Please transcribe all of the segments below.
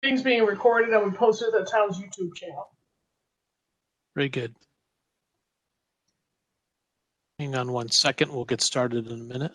Things being recorded and we posted it to the town's YouTube channel. Very good. Hang on 1 second. We'll get started in a minute.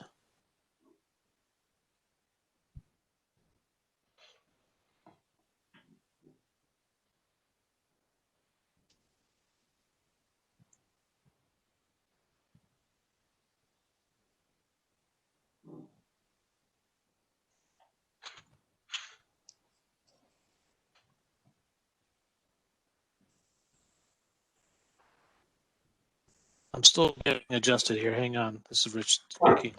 I'm still getting adjusted here. Hang on. This is Rich speaking.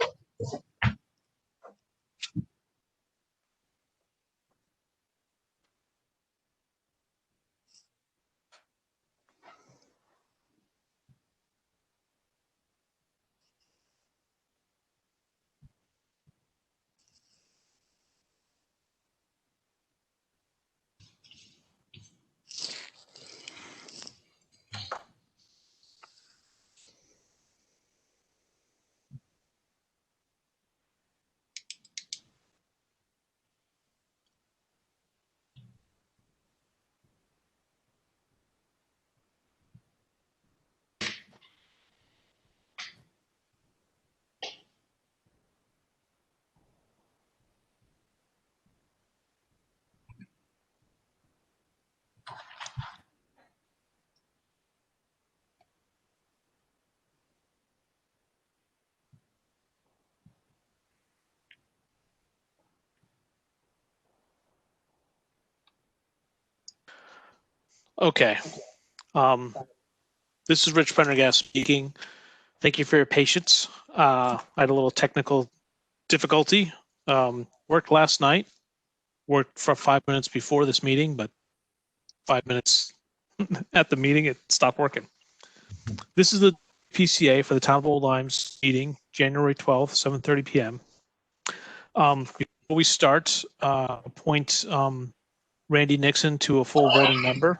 Okay. This is Rich Prendergast speaking. Thank you for your patience. I had a little technical difficulty. Worked last night. Worked for 5 minutes before this meeting, but 5 minutes at the meeting, it stopped working. This is the PCA for the Town of Old Limes meeting, January 12th, 7:30 p.m. Before we start, appoint Randy Nixon to a full voting member.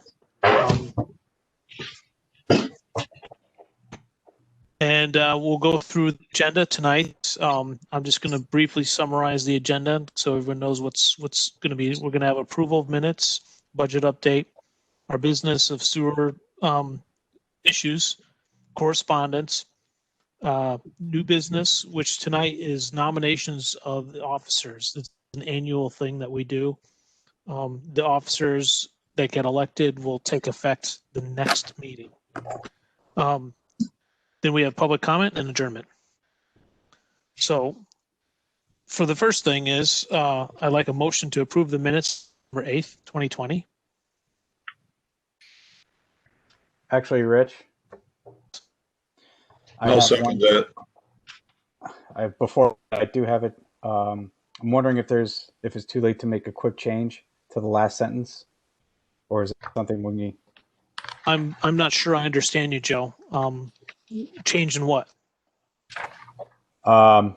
And we'll go through the agenda tonight. I'm just going to briefly summarize the agenda so everyone knows what's going to be. We're going to have approval of minutes, budget update, our business of sewer issues, correspondence, new business, which tonight is nominations of the officers. It's an annual thing that we do. The officers that get elected will take effect the next meeting. Then we have public comment and adjournment. So for the first thing is, I'd like a motion to approve the minutes November 8th, 2020. Actually, Rich, I'll second that. Before I do have it, I'm wondering if it's too late to make a quick change to the last sentence, or is it something we need? I'm not sure I understand you, Joe. Change in what? The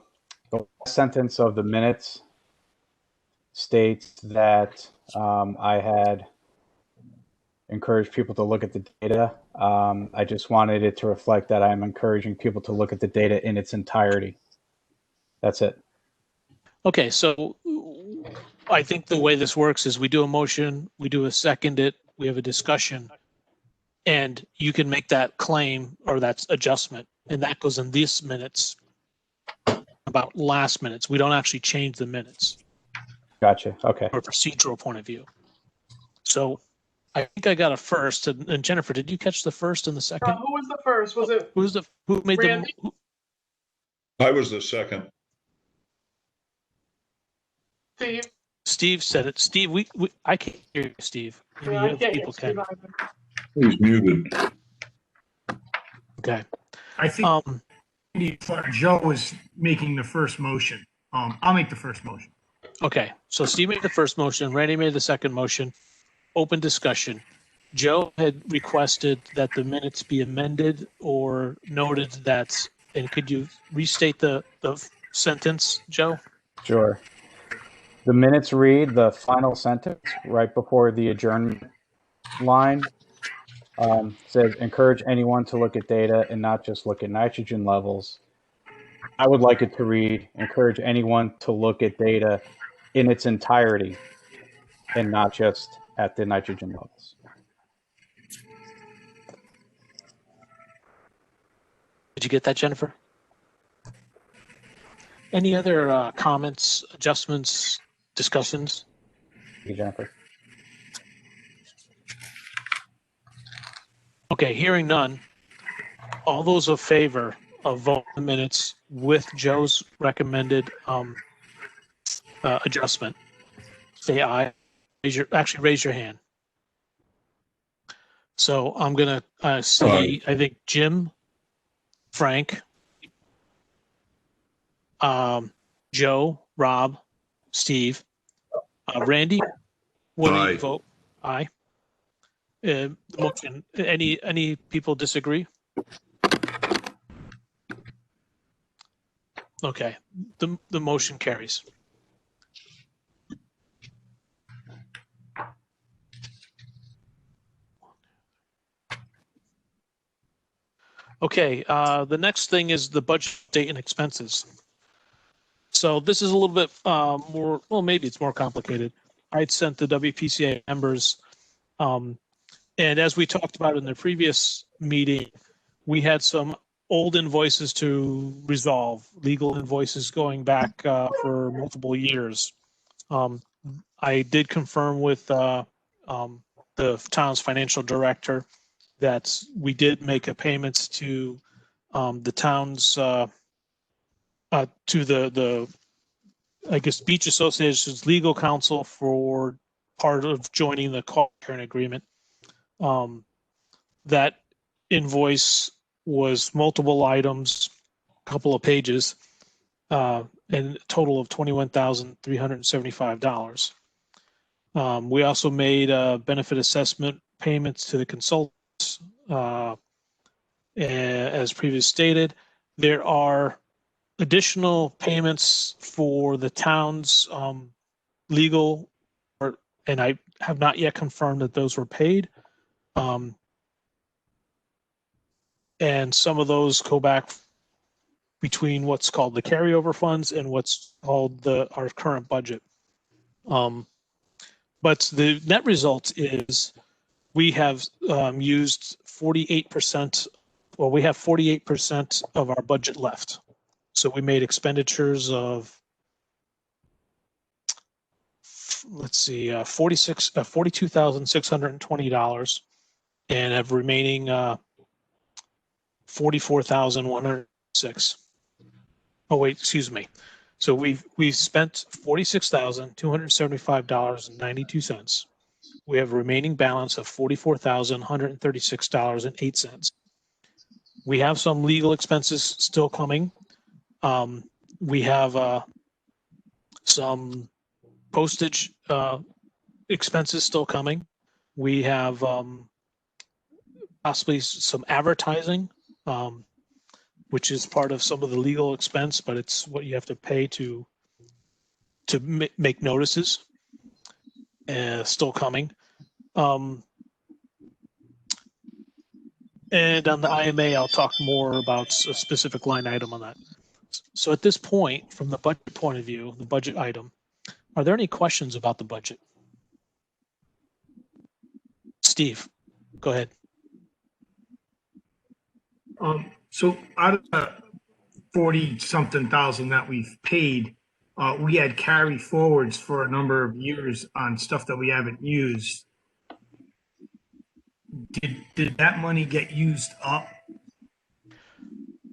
last sentence of the minutes states that I had encouraged people to look at the data. I just wanted it to reflect that I'm encouraging people to look at the data in its entirety. That's it. Okay, so I think the way this works is we do a motion, we do a second it, we have a discussion, and you can make that claim or that adjustment, and that goes in these minutes about last minutes. We don't actually change the minutes. Gotcha. Okay. From a procedural point of view. So I think I got a first, and Jennifer, did you catch the first and the second? Who was the first? Was it who made Randy? I was the second. Steve? Steve said it. Steve, I can't hear you, Steve. Maybe Yeah, I other can't people hear can. Steve either. He's muted. Okay. I think Joe was making the first motion. I'll make the first motion. Okay. So Steve made the first motion. Randy made the second motion. Open discussion. Joe had requested that the minutes be amended or noted that, and could you restate the sentence, Joe? Sure. The minutes read the final sentence right before the adjournment line. Says, encourage anyone to look at data and not just look at nitrogen levels. I would like it to read, encourage anyone to look at data in its entirety. and not just at the nitrogen levels. Did you get that, Jennifer? Any other comments, adjustments, discussions? Thank you, Jennifer. Okay, hearing none. All those in favor of voting the minutes with Joe's recommended adjustment, say aye. Raise your hand. So I'm gonna see. I think Jim, Frank, Joe, Rob, Steve, Randy. What do Aye. you vote? Aye. The motion. Any people disagree? Okay. The motion carries. Okay, the next thing is the budget date and expenses. So this is a little bit more, well, maybe it's more complicated. I'd sent the WPCA members, and as we talked about in the previous meeting, we had some old invoices to resolve, legal invoices going back for multiple years. I did confirm with the town's financial director that we did make a payments to the town's to the I guess Beach Association's legal counsel for part of joining the co-sharing agreement. That invoice was multiple items, a couple of pages, and a total of $21,375. We also made benefit assessment payments to the consultants. As previously stated, there are additional payments for the town's legal, and I have not yet confirmed that those were paid. And some of those go back between what's called the carryover funds and what's called our current budget. But the net result is we have used 48%, well, we have 48% of our budget left. So we made expenditures of, let's see, $42,620 and have remaining $44,106. Oh, wait, excuse me. So we've spent $46,275.92. We have a remaining balance of $44,136.08. We have some legal expenses still coming. We have some postage expenses still coming. We have possibly some advertising, which is part of some of the legal expense, but it's what you have to pay to make notices. Still coming. And on the IMA, I'll talk more about a specific line item on that. So at this point, from the budget point of view, the budget item, are there any questions about the budget? Steve, go ahead. So out of the 40-something thousand that we've paid, we had carry forwards for a number of years on stuff that we haven't used. Did that money get used up?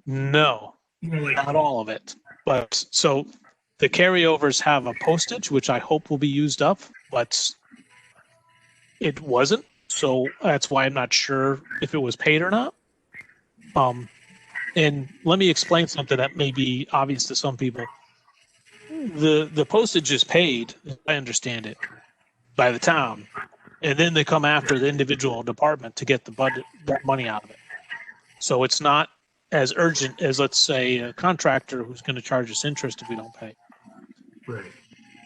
No, not all of it. But so the carryovers have a postage, which I hope will be used up, but it wasn't. So that's why I'm not sure if it was paid or not. And let me explain something that may be obvious to some people. The postage is paid, as I understand it, by the town, and then they come after the individual department to get the budget, that money out of it. So it's not as urgent as, let's say, a contractor who's going to charge us interest if we don't pay. Right.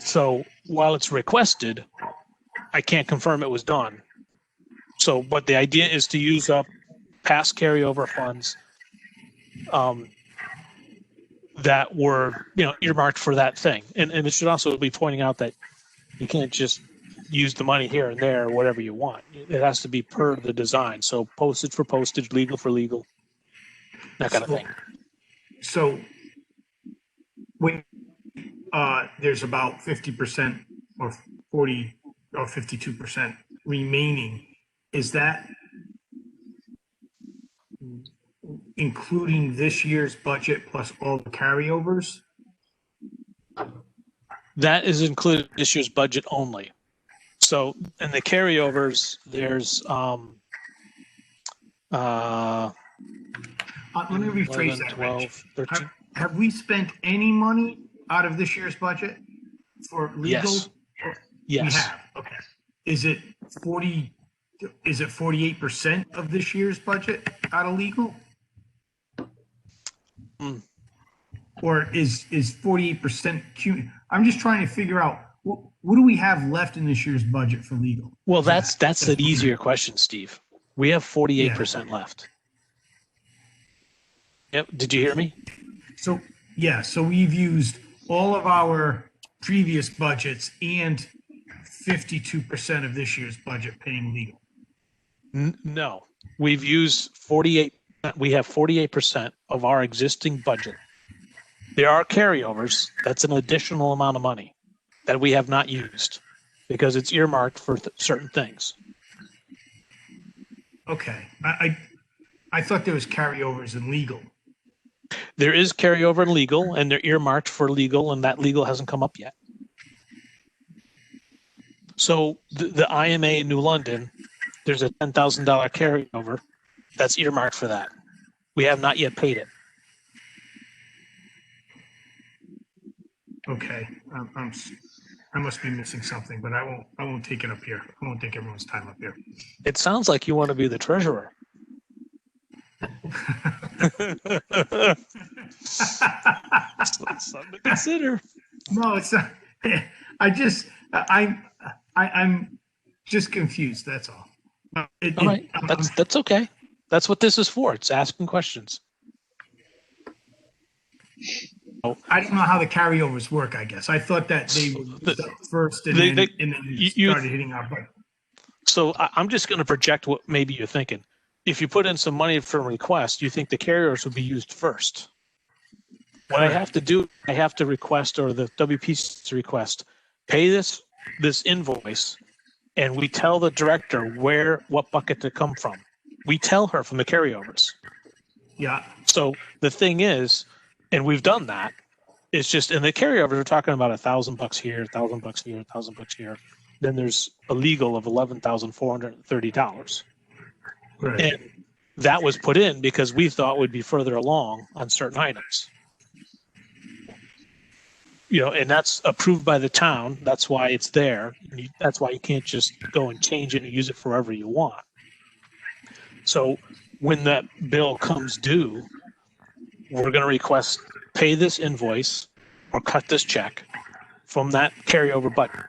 So while it's requested, I can't confirm it was done. So, but the idea is to use up past carryover funds that were, earmarked for that thing. And it should also be pointing out that you can't just use the money here and there, whatever you want. It has to be per the design. So postage for postage, legal for legal, that kind of thing. So when there's about 50% or 40 or 52% remaining, is that including this year's budget plus all the carryovers? That is included in this year's budget only. So in the carryovers, there's Let me rephrase 11, that, 12, Rich. 13. Have we spent any money out of this year's budget for legal? Yes. We Yes. have, okay. Is it 48% of this year's budget out of legal? Mm. Or is 48% I'm just trying to figure out, what do we have left in this year's budget for legal? Well, that's an easier question, Steve. We have 48% left. Yep. Did you hear me? So, yeah, so we've used all of our previous budgets and 52% of this year's budget paying legal. No, we've used 48. We have 48% of our existing budget. There are carryovers. That's an additional amount of money that we have not used because it's earmarked for certain things. Okay, I thought there was carryovers in legal. There is carryover in legal, and they're earmarked for legal, and that legal hasn't come up yet. So the IMA in New London, there's a $10,000 carryover that's earmarked for that. We have not yet paid it. Okay, I must be missing something, but I won't take it up here. I won't take everyone's time up here. It sounds like you want to be the treasurer. Something to consider. No, it's not. I'm just confused. That's all. All right, that's okay. That's what this is for. It's asking questions. I don't know how the carryovers work. I guess I thought that they were first and then started hitting our budget. So I'm just going to project what maybe you're thinking. If you put in some money for a request, you think the carriers would be used first. What I have to do, I have to request, or the WPC request, pay this invoice, and we tell the director what bucket to come from. We tell her from the carryovers. Yeah. So the thing is, and we've done that, it's just, and the carryovers are talking about $1,000 here, $1,000 here, $1,000 here. Then there's a legal of $11,430. Right. And that was put in because we thought we'd be further along on certain items. And that's approved by the town. That's why it's there. That's why you can't just go and change it and use it for whatever you want. So when that bill comes due, we're going to request pay this invoice or cut this check from that carryover budget.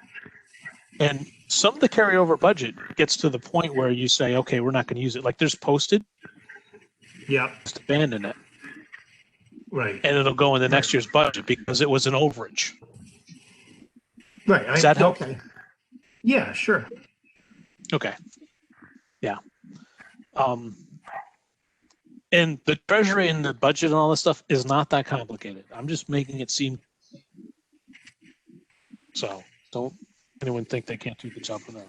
And some of the carryover budget gets to the point where you say, okay, we're not going to use it. Like there's posted. Yeah. Just abandon it. Right. And it'll go in the next year's budget because it was an overage. Right. Does that help? Okay. Yeah, sure. Okay. Yeah. And the treasury and the budget and all this stuff is not that complicated. I'm just making it seem. So don't anyone think they can't do the job for that.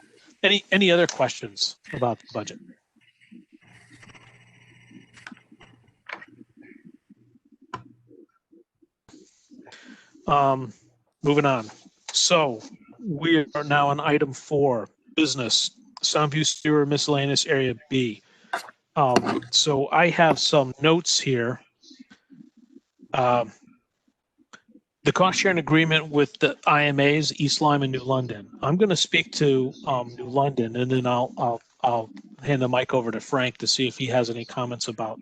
Any other questions about the budget? Moving on. So we are now on item 4, business, Soundview Sewer Miscellaneous Area B. So I have some notes here. The cost sharing agreement with the IMAs, East Lyme and New London. I'm going to speak to New London, and then I'll hand the mic over to Frank to see if he has any comments about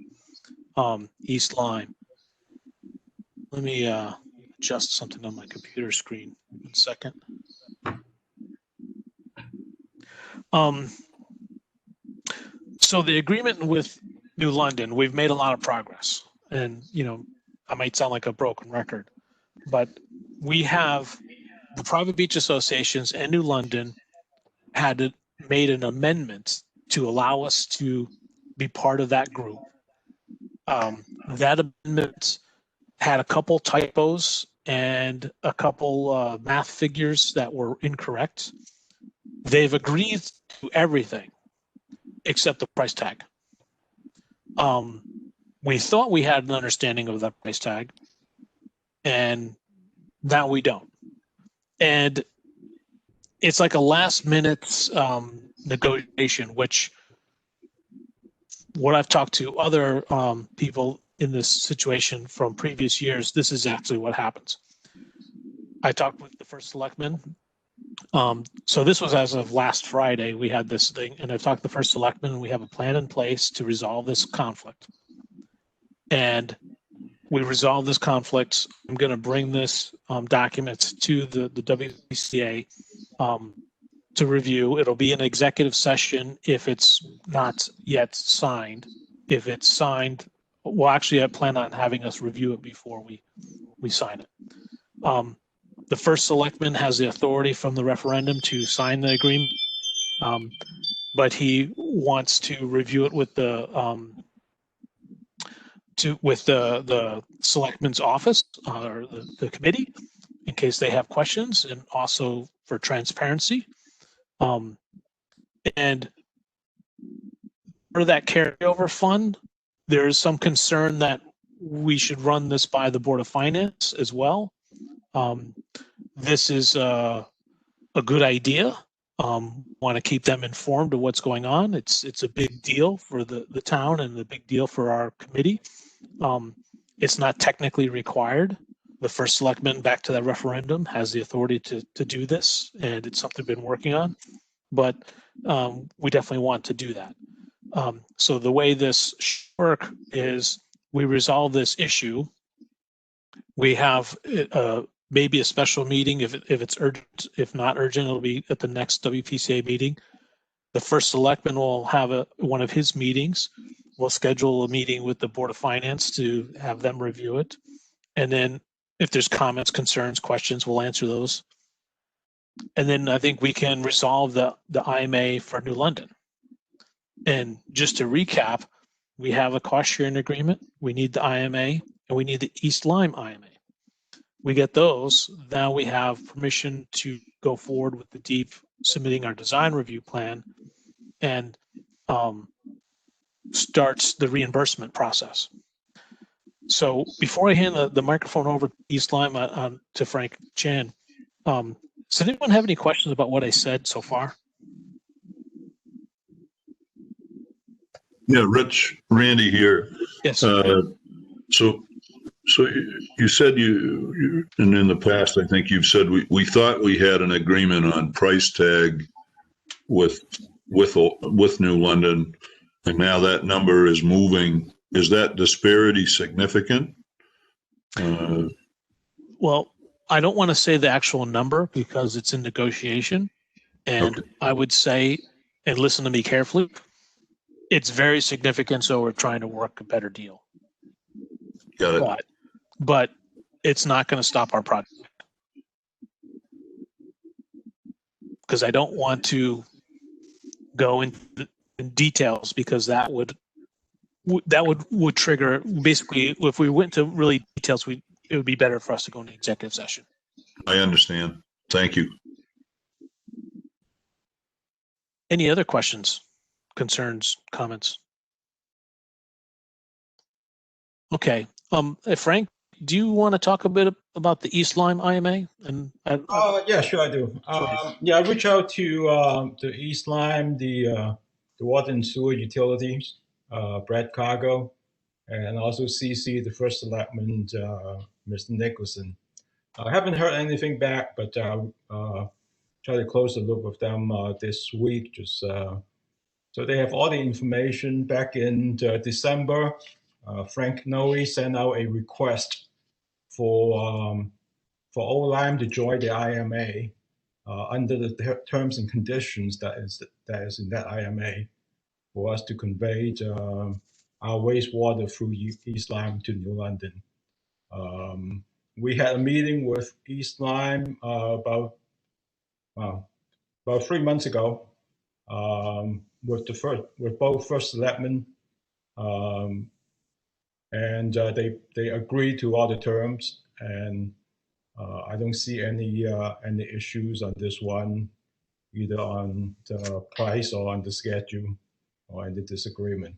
East Lyme. Let me adjust something on my computer screen. 1 second. So the agreement with New London, we've made a lot of progress, and I might sound like a broken record, but we have the private beach associations and New London made an amendment to allow us to be part of that group. That amendment had a couple typos and a couple math figures that were incorrect. They've agreed to everything except the price tag. We thought we had an understanding of that price tag, and now we don't. And it's like a last minute negotiation, which what I've talked to other people in this situation from previous years, this is actually what happens. I talked with the first selectman. So this was as of last Friday, we had this thing, and I've talked to the first selectman, and we have a plan in place to resolve this conflict. And we resolve this conflict. I'm going to bring this document to the WPCA to review. It'll be an executive session if it's not yet signed. If it's signed, well, actually, I plan on having us review it before we sign it. The first selectman has the authority from the referendum to sign the agreement, but he wants to review it with the selectman's office or the committee in case they have questions, and also for transparency. And for that carryover fund, there is some concern that we should run this by the Board of Finance as well. This is a good idea. Want to keep them informed of what's going on. It's a big deal for the town and a big deal for our committee. It's not technically required. The first selectman, back to that referendum, has the authority to do this, and it's something we've been working on. But we definitely want to do that. So the way this should work is we resolve this issue. We have maybe a special meeting if it's urgent. If not urgent, it'll be at the next WPCA meeting. The first selectman will have one of his meetings. We'll schedule a meeting with the Board of Finance to have them review it. And then if there's comments, concerns, questions, we'll answer those. And then I think we can resolve the IMA for New London. And just to recap, we have a cost sharing agreement. We need the IMA, and we need the East Lyme IMA. We get those, now we have permission to go forward with the DEEP submitting our design review plan and starts the reimbursement process. So before I hand the microphone over to East Lyme to Frank Chan, does anyone have any questions about what I said so far? Yeah, Randy here. Yes. So you said you and in the past, I think you've said we thought we had an agreement on price tag with New London, and now that number is moving. Is that disparity significant? Well, I don't want to say the actual number because it's in negotiation, and okay. I would say, and listen to me carefully, it's very significant. So we're trying to work a better deal. Got it. But it's not going to stop our project because I don't want to go in details because that would trigger, basically, if we went to really details, it would be better for us to go into executive session. I understand. Thank you. Any other questions, concerns, comments? Okay. Frank, do you want to talk a bit about the East Lyme IMA? Yeah, sure, I do. Yeah, I reached out to the East Lyme, the water and sewer utilities, Brad Cargo, and also CC, the first selectman, Mr. Nicholson. I haven't heard anything back, but try to close the loop with them this week. Just so they have all the information. Back in December, Frank Noe sent out a request for Old Lyme to join the IMA under the terms and conditions that is in that IMA for us to convey our wastewater through East Lyme to New London. We had a meeting with East Lyme about about 3 months ago with both first selectmen, and they agreed to all the terms, and I don't see any issues on this one, either on the price or on the schedule or in the disagreement.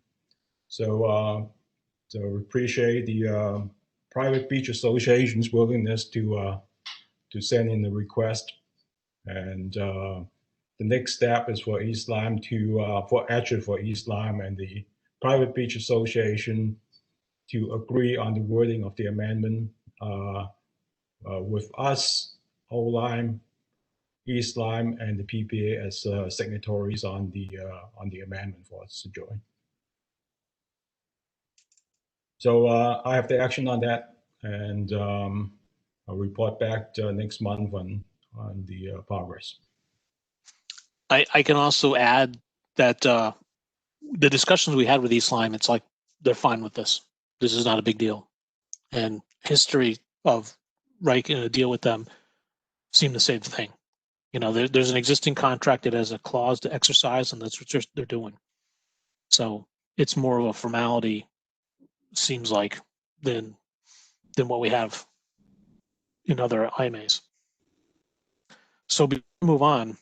So we appreciate the private beach association's willingness to send in the request, and the next step is for East Lyme for East Lyme and the private beach association to agree on the wording of the amendment with us, Old Lyme, East Lyme, and the PPA as signatories on the amendment for us to join. So I have the action on that, and I'll report back next month on the progress. I can also add that the discussions we had with East Lyme, it's like they're fine with this. This is not a big deal, and history of writing a deal with them seemed to say the thing. You know, there's an existing contract that has a clause to exercise, and that's what they're doing. So it's more of a formality, seems like, than what we have in other IMAs. So before we move on,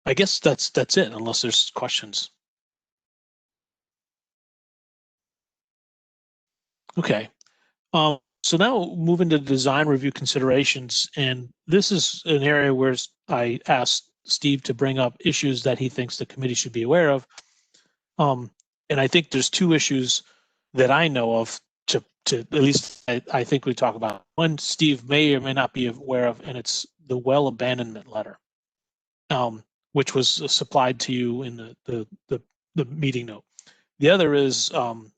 I guess that's it, unless there's questions. Okay. So now moving to design review considerations, and this is an area where I asked Steve to bring up issues that he thinks the committee should be aware of. And I think there's two issues that I know of to at least I think we talk about. One, Steve may or may not be aware of, and it's the well abandonment letter, which was supplied to you in the meeting note. The other is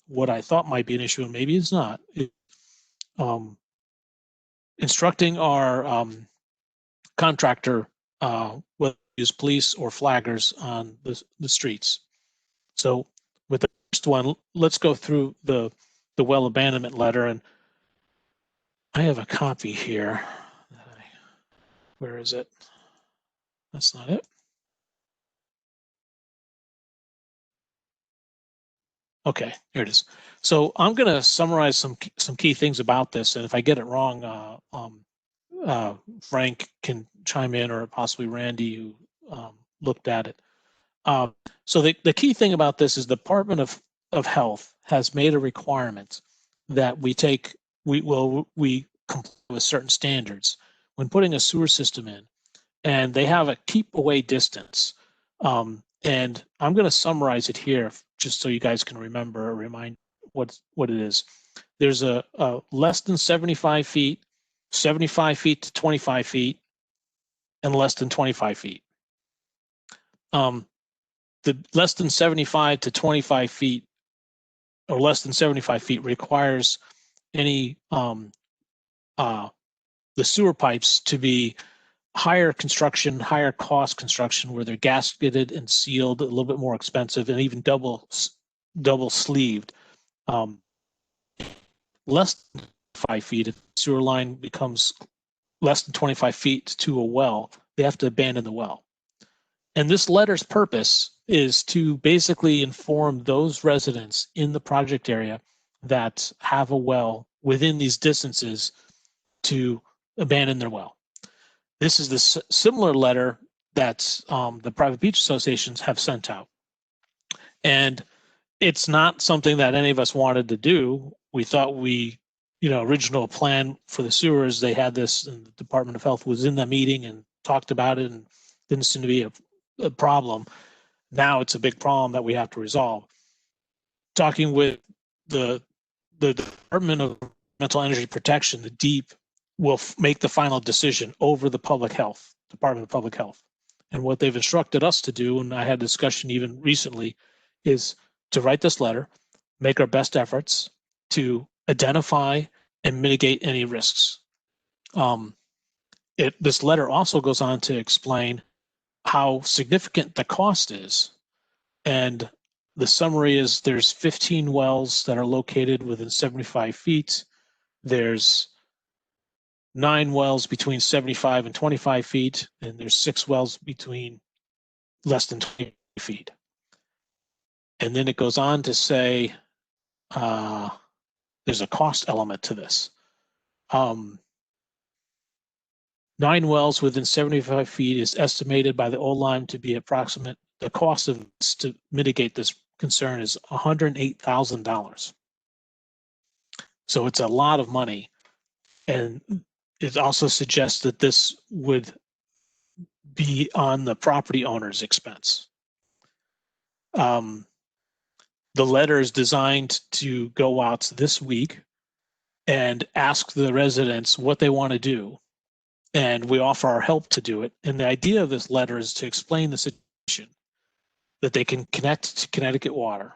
what I thought might be an issue, and maybe it's not. Instructing our contractor whether to use police or flaggers on the streets. So with the first one, let's go through the well abandonment letter, and I have a copy here. Where is it? That's not it. Okay, here it is. So I'm going to summarize some key things about this, and if I get it wrong, Frank can chime in, or possibly Randy, who looked at it. So the key thing about this is the Department of Health has made a requirement that we comply with certain standards when putting a sewer system in, and they have a keep away distance. And I'm going to summarize it here just so you guys can remind what it is. There's a less than 75 feet, 75 feet to 25 feet, and less than 25 feet. The less than 75 to 25 feet or less than 75 feet requires any the sewer pipes to be higher construction, higher cost construction, where they're gasketed and sealed, a little bit more expensive, and even double sleeved. Less than 5 feet, if the sewer line becomes less than 25 feet to a well, they have to abandon the well. And this letter's purpose is to basically inform those residents in the project area that have a well within these distances to abandon their well. This is the similar letter that the private beach associations have sent out. And it's not something that any of us wanted to do. We thought original plan for the sewers, they had this, and the Department of Health was in the meeting and talked about it, and didn't seem to be a problem. Now it's a big problem that we have to resolve. Talking with the Department of Environmental Energy Protection, the DEEP, will make the final decision over the Department of Public Health. And what they've instructed us to do, and I had a discussion even recently, is to write this letter, make our best efforts to identify and mitigate any risks. This letter also goes on to explain how significant the cost is. And the summary is there's 15 wells that are located within 75 feet. There's 9 wells between 75 and 25 feet, and there's 6 wells between less than 20 feet. And then it goes on to say there's a cost element to this. 9 wells within 75 feet is estimated by the O-Lime to be approximate. The cost of this to mitigate this concern is $108,000. So it's a lot of money. And it also suggests that this would be on the property owner's expense. The letter is designed to go out this week and ask the residents what they want to do. And we offer our help to do it. And the idea of this letter is to explain the situation, that they can connect to Connecticut Water,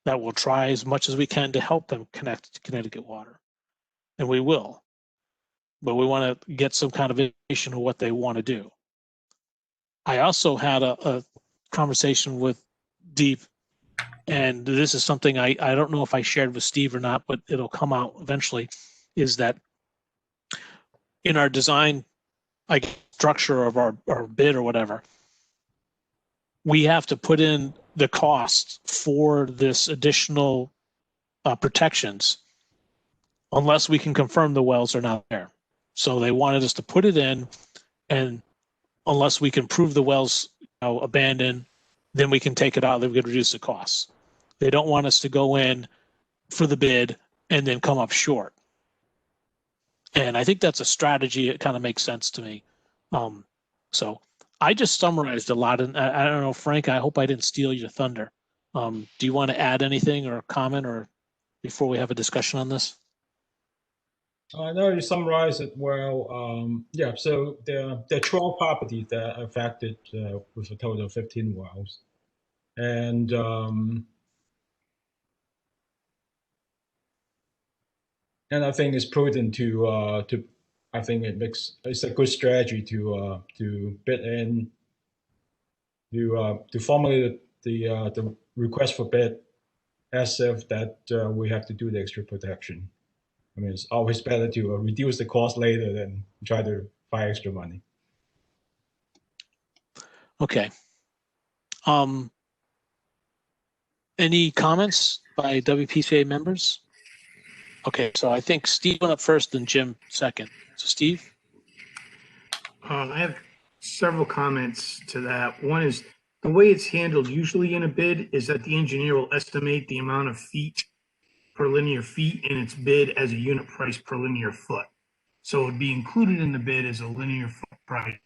that we'll try as much as we can to help them connect to Connecticut Water. And we will. But we want to get some kind of indication of what they want to do. I also had a conversation with Deep, and this is something I don't know if I shared with Steve or not, but it'll come out eventually, is that in our design structure of our bid or whatever, we have to put in the cost for this additional protections unless we can confirm the wells are not there. So they wanted us to put it in, and unless we can prove the wells abandoned, then we can take it out. They would reduce the costs. They don't want us to go in for the bid and then come up short. And I think that's a strategy. It kind of makes sense to me. So I just summarized a lot. And I don't know, Frank, I hope I didn't steal your thunder. Do you want to add anything or comment or before we have a discussion on this? No, you summarized it well. Yeah, so there are 12 properties that are affected with a total of 15 wells. And I think it's prudent to I think it's a good strategy to bid in, to formulate the request for bid as if that we have to do the extra protection. I mean, it's always better to reduce the cost later than try to find extra money. Okay. Any comments by WPCA members? Okay, so I think Steve went up first and Jim second. So Steve? I have several comments to that. One is the way it's handled usually in a bid is that the engineer will estimate the amount of feet per linear feet in its bid as a unit price per linear foot. So it would be included in the bid as a linear foot price.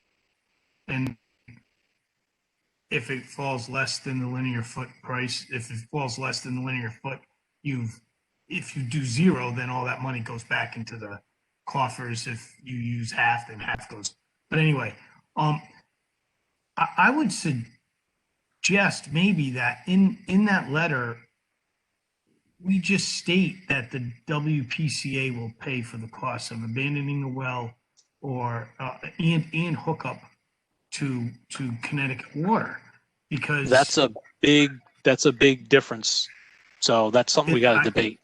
And if it falls less than the linear foot price, if it falls less than the linear foot, if you do zero, then all that money goes back into the coffers. If you use half, then half goes. But anyway, I would suggest maybe that in that letter, we just state that the WPCA will pay for the cost of abandoning the well or and hookup to Connecticut Water, because That's a big difference. So that's something we got to debate.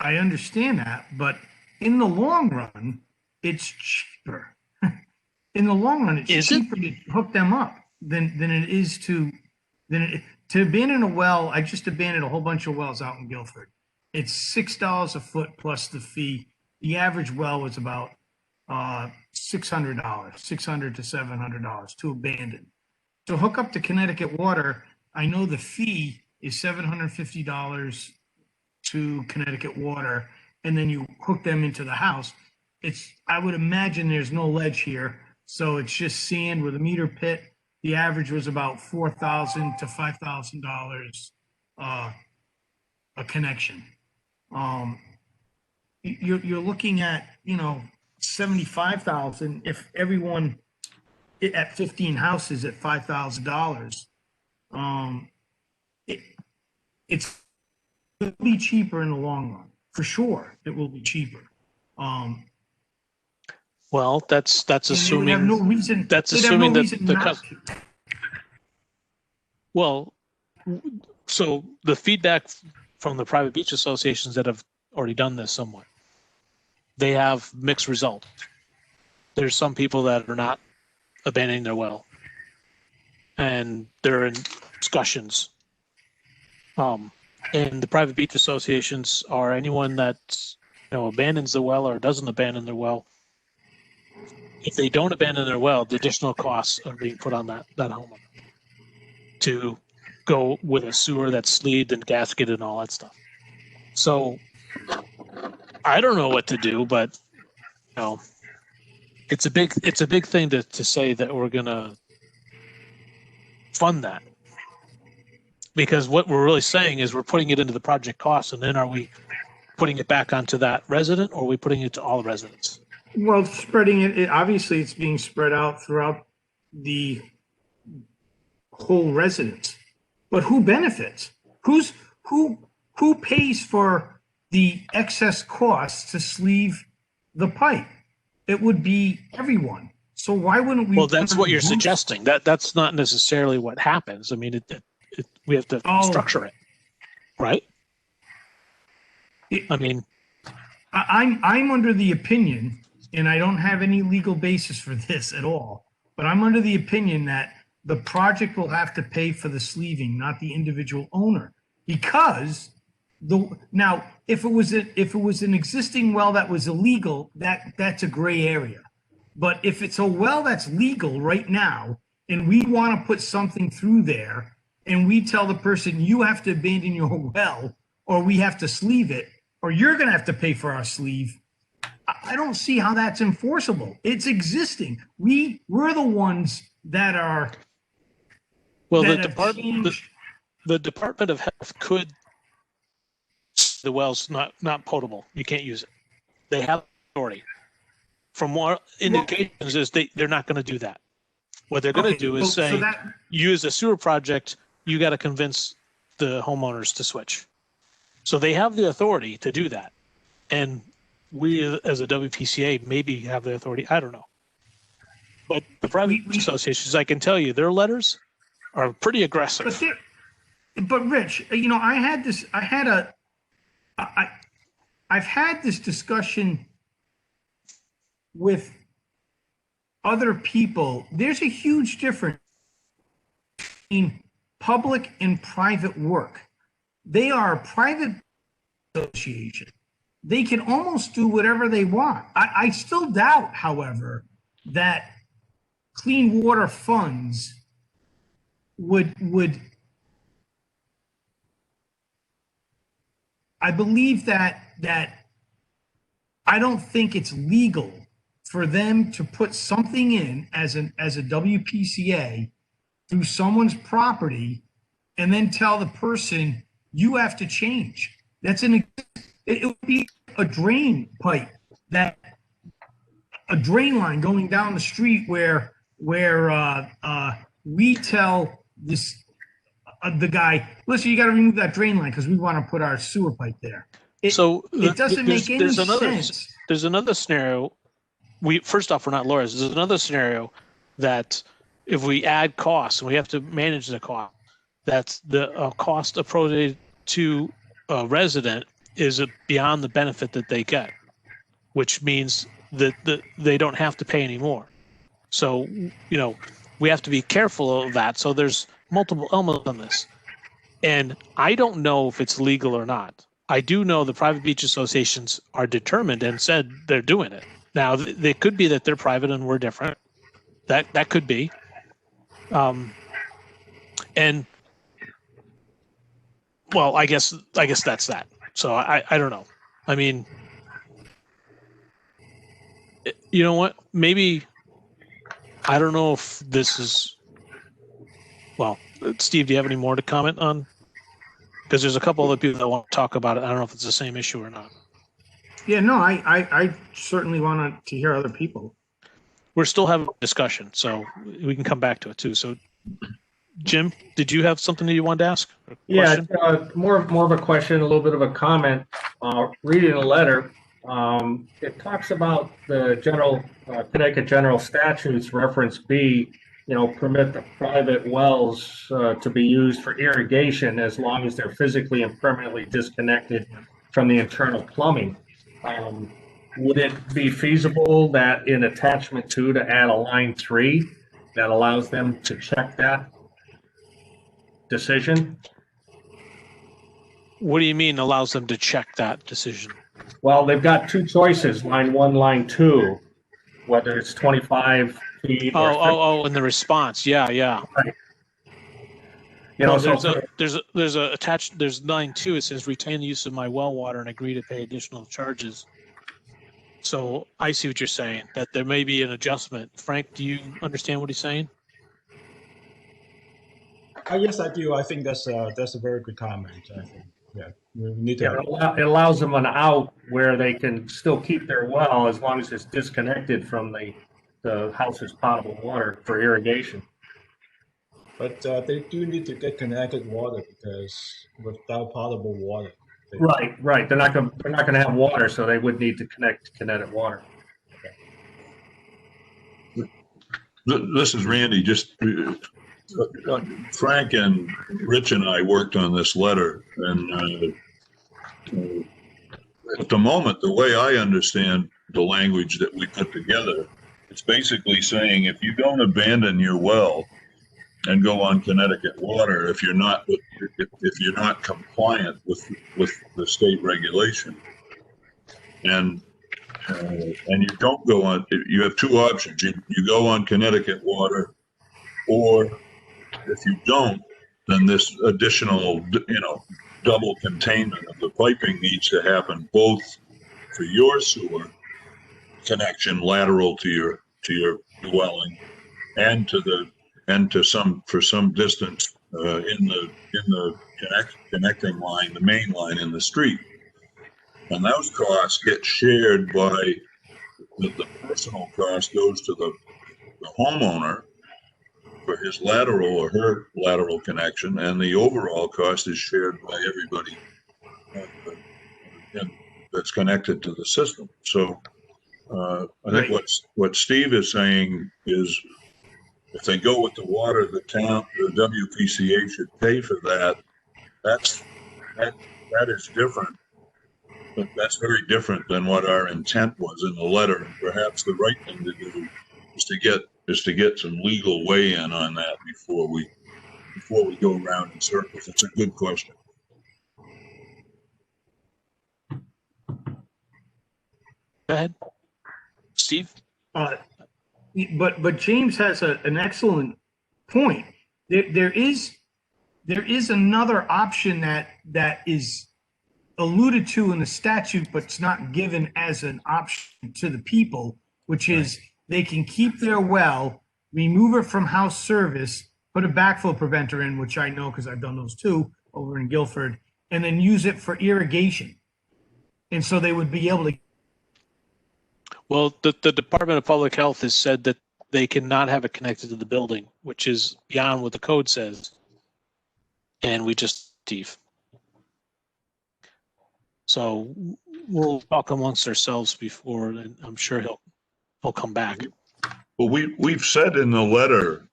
I understand that, but in the long run, it's cheaper. In the long run, it's cheaper to hook them up than it is to abandon a well. I just abandoned a whole bunch of wells out in Guilford. It's $6 a foot plus the fee. The average well was about $600 to $700 to abandon. To hook up to Connecticut Water, I know the fee is $750 to Connecticut Water, and then you hook them into the house. I would imagine there's no ledge here, so it's just sand with a meter pit. The average was about $4,000 to $5,000 a connection. You're looking at $75,000 if everyone at 15 houses at $5,000. It's will be cheaper in the long run, for sure. It will be cheaper. Well, that's assuming have no reason. that's assuming no that the well, so the feedback from the private beach associations that have already done this somewhat, they have mixed results. there's some people that are not abandoning their well, and they're in discussions. And the private beach associations are anyone that abandons the well or doesn't abandon their well. If they don't abandon their well, the additional costs are being put on that homeowner to go with a sewer that's sleeved and gasketed and all that stuff. So I don't know what to do, but it's a big thing to say that we're gonna fund that, because what we're really saying is we're putting it into the project cost, and then are we putting it back onto that resident, or are we putting it to all residents? Well, spreading it, obviously it's being spread out throughout the whole residence. But who benefits? Who pays for the excess costs to sleeve the pipe? It would be everyone. So why wouldn't we? Well, that's what you're suggesting. That's not necessarily what happens. I mean, we have to structure it, right? I mean, I'm under the opinion, and I don't have any legal basis for this at all, but I'm under the opinion that the project will have to pay for the sleeving, not the individual owner, because now if it was an existing well that was illegal, that's a gray area. But if it's a well that's legal right now, and we want to put something through there, and we tell the person you have to abandon your well, or we have to sleeve it, or you're going to have to pay for our sleeve, I don't see how that's enforceable. It's existing. We're the ones that are. Well, that the Department of Health could. The well's not potable. You can't use it. They have authority. From what indications is they're not going to do that. What they're going to do is say, use a sewer project. You got to convince the homeowners to switch. So they have the authority to do that, and we as a WPCA maybe have the authority. I don't know. But the private associations, I can tell you, their letters are pretty aggressive. But Rich, I've had this discussion with other people. There's a huge difference between public and private work. They are a private association. They can almost do whatever they want. I still doubt, however, that clean water funds would I believe that I don't think it's legal for them to put something in as a WPCA through someone's property and then tell the person you have to change. It would be a drain pipe, a drain line going down the street where we tell the guy, listen, you got to remove that drain line because we want to put our sewer pipe there. It doesn't make any sense. There's another scenario. First off, we're not lawyers. There's another scenario that if we add costs and we have to manage the cost, that's the cost appropriated to a resident is beyond the benefit that they get, which means that they don't have to pay anymore. So, we have to be careful of that. So there's multiple elements on this. And I don't know if it's legal or not. I do know the private beach associations are determined and said they're doing it. Now, they could be that they're private and we're different. That could be. And well, I guess that's that. So I don't know. I mean, you know what? Maybe I don't know if this is. Well, Steve, do you have any more to comment on? Because there's a couple other people that want to talk about it. I don't know if it's the same issue or not. Yeah, no, I certainly want to hear other people. We're still having a discussion, so we can come back to it too. So, Jim, did you have something that you wanted to ask? Yeah, more of a question, a little bit of a comment. Reading the letter, it talks about the Connecticut General Statutes, reference B, permit the private wells to be used for irrigation as long as they're physically and permanently disconnected from the internal plumbing. would it be feasible that in attachment 2 to add a line 3 that allows them to check that decision? What do you mean allows them to check that decision? Well, they've got two choices, line 1, line 2, whether it's 25 feet or In the response. Yeah. you know, No, so there's line 2. It says retain the use of my well water and agree to pay additional charges. So I see what you're saying, that there may be an adjustment. Frank, do you understand what he's saying? Yes, I do. I think that's a very good comment. I think, yeah, we need to. it allows them an out where they can still keep their well as long as it's disconnected from the house's potable water for irrigation. But they do need to get connected water because without potable water. Right. They're not gonna have water, so they would need to connect to kinetic water. This is Randy. Just Frank and Rich and I worked on this letter, and at the moment, the way I understand the language that we put together, it's basically saying if you don't abandon your well and go on Connecticut water, if you're not compliant with the state regulation, and you don't go on, you have two options. You go on Connecticut water, or if you don't, then this additional, double containment of the piping needs to happen both for your sewer connection lateral to your dwelling and for some distance in the connecting line, the main line in the street. And those costs get shared by the personal cost goes to the homeowner for his lateral or her lateral connection, and the overall cost is shared by everybody that's connected to the system. So I think what Steve is saying is if they go with the water, the WPCA should pay for that. That is different. But that's very different than what our intent was in the letter. And perhaps the right thing to do is to get some legal weigh-in on that before we go around in circles. It's a good question. Go ahead, Steve. But James has an excellent point. There is another option that is alluded to in the statute, but it's not given as an option to the people, which is they can keep their well, remove it from house service, put a backflow preventer in, which I know because I've done those too over in Guilford, and then use it for irrigation. And so they would be able to. Well, the Department of Public Health has said that they cannot have it connected to the building, which is beyond what the code says. And we just, Steve. So we'll talk amongst ourselves before, and I'm sure he'll come back. Well, we've said in the letter,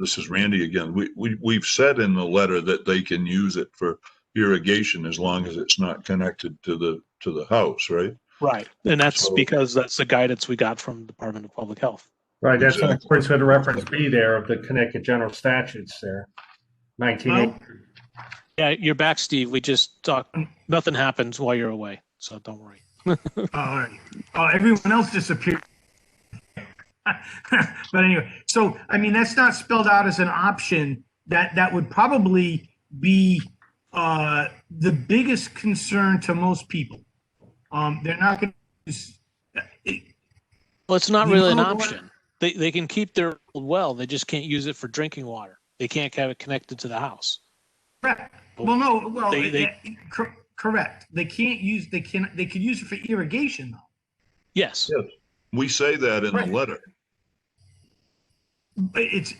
this is Randy again, we've said in the letter that they can use it for irrigation as long as it's not connected to the house, right? Right. And that's because that's the guidance we got from the Department of Public Health. Right, that's what according to the reference B there of the Connecticut General Statutes there, 1980. Yeah, you're back, Steve. We just talked. Nothing happens while you're away, so don't worry. All right. Everyone else disappeared. But anyway, so I mean that's not spelled out as an option. That would probably be the biggest concern to most people. They're not going to. Well, it's not really an option. They can keep their well. They just can't use it for drinking water. They can't have it connected to the house. Correct. Well, no. Well, correct. They can't use. They could use it for irrigation, though. Yes. Yes. We say that in the letter. It's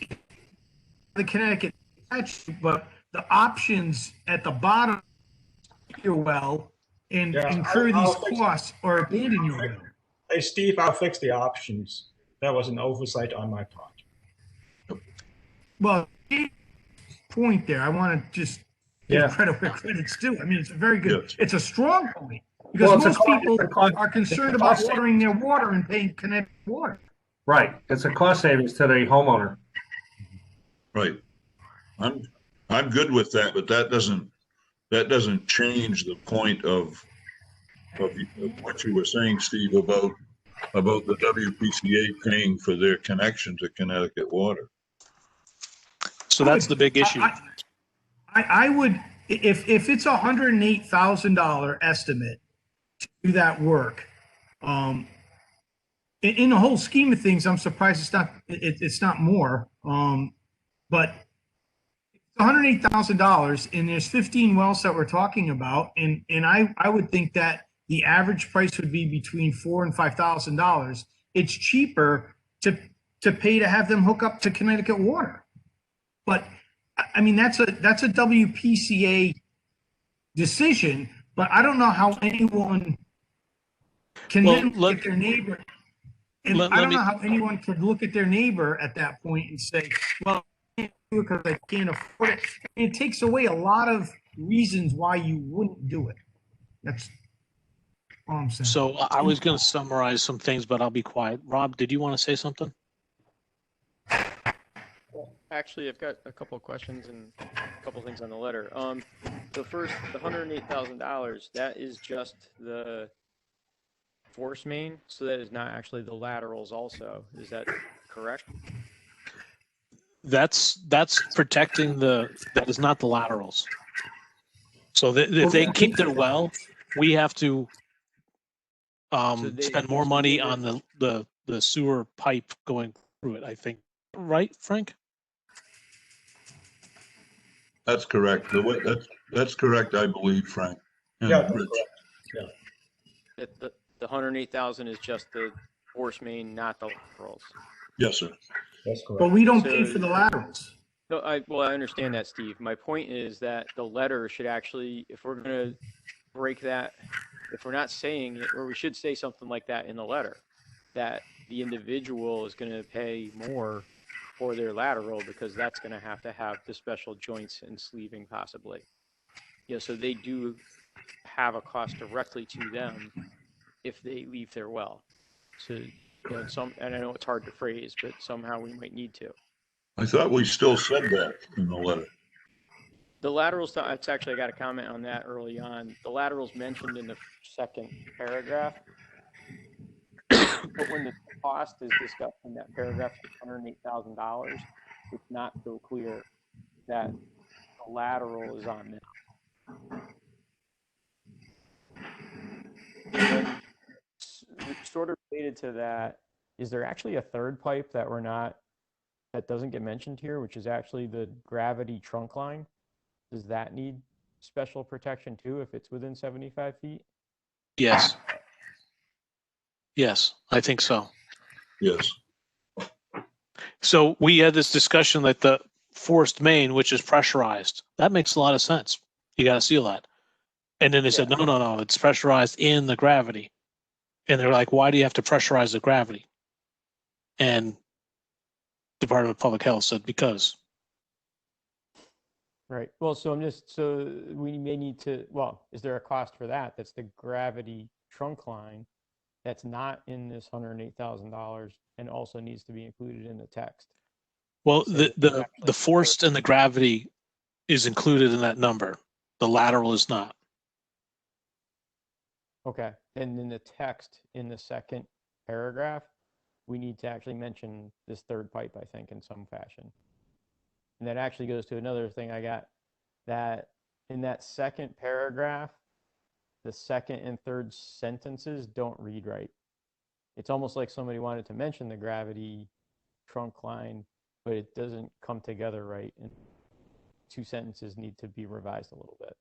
the Connecticut statute, but the options at the bottom of your well and incur these costs or abandon your well. Hey, Steve, I'll fix the options. That was an oversight on my part. Well, point there. I want to just give credit where credit's due. I mean, it's a very good. Yes. It's a strong point. Because Well, it's a most cost- people it's a cost- are concerned it's a about cost watering their water and paying connected water. Right, it's a cost savings to the homeowner. Right. I'm good with that, but that doesn't change the point of what you were saying, Steve, about the WPCA paying for their connection to Connecticut Water. So that's the big issue. I would, if it's $108,000 estimate to do that work, in the whole scheme of things, I'm surprised it's not more. But it's $108,000 and there's 15 wells that we're talking about. And I would think that the average price would be between $4,000 and $5,000. It's cheaper to pay to have them hook up to Connecticut water. But I mean, that's a WPCA decision, but I don't know how anyone can Well, then look at their neighbor. And I don't know how anyone could look at their neighbor at that point and say, well, I can't do it because I can't afford it. And it takes away a lot of reasons why you wouldn't do it. That's all I'm saying. So I was going to summarize some things, but I'll be quiet. Rob, did you want to say something? Actually, I've got a couple of questions and a couple of things on the letter. The first, the $108,000, that is just the force main, so that is not actually the laterals also. Is that correct? That's protecting that is not the laterals. So if they keep their well, we have to spend more money on the sewer pipe going through it, I think. Right, Frank? That's correct. That's correct, I believe, Frank. And Yeah, Rich. The 108,000 is just the force main, not the laterals. Yes, sir. That's correct. But we don't pay for the laterals. No, I understand that, Steve. My point is that the letter should actually, if we're going to break that, if we're not saying it, or we should say something like that in the letter, that the individual is going to pay more for their lateral because that's going to have the special joints and sleeving possibly. You know, so they do have a cost directly to them if they leave their well. So, you know, and I know it's hard to phrase, but somehow we might need to. I thought we still said that in the letter. The laterals, it's actually, I got a comment on that early on. The laterals mentioned in the second paragraph, but when the cost is discussed in that paragraph, $108,000, it's not so clear that the lateral is on there. Sort of related to that, is there actually a third pipe that that doesn't get mentioned here, which is actually the gravity trunk line? Does that need special protection too if it's within 75 feet? Yes. Yes, I think so. Yes. So we had this discussion that the forced main, which is pressurized, that makes a lot of sense. You got to seal that. And then they said, no, it's pressurized in the gravity. And they're like, why do you have to pressurize the gravity? And Department of Public Health said, because. Right. Well, so we may need to, is there a cost for that? That's the gravity trunk line that's not in this $108,000 and also needs to be included in the text. Well, the forced and the gravity is included in that number. The lateral is not. Okay. And in the text in the second paragraph, we need to actually mention this third pipe, I think, in some fashion. And that actually goes to another thing I got, that in that second paragraph, the second and third sentences don't read right. It's almost like somebody wanted to mention the gravity trunk line, but it doesn't come together right. And two sentences need to be revised a little bit.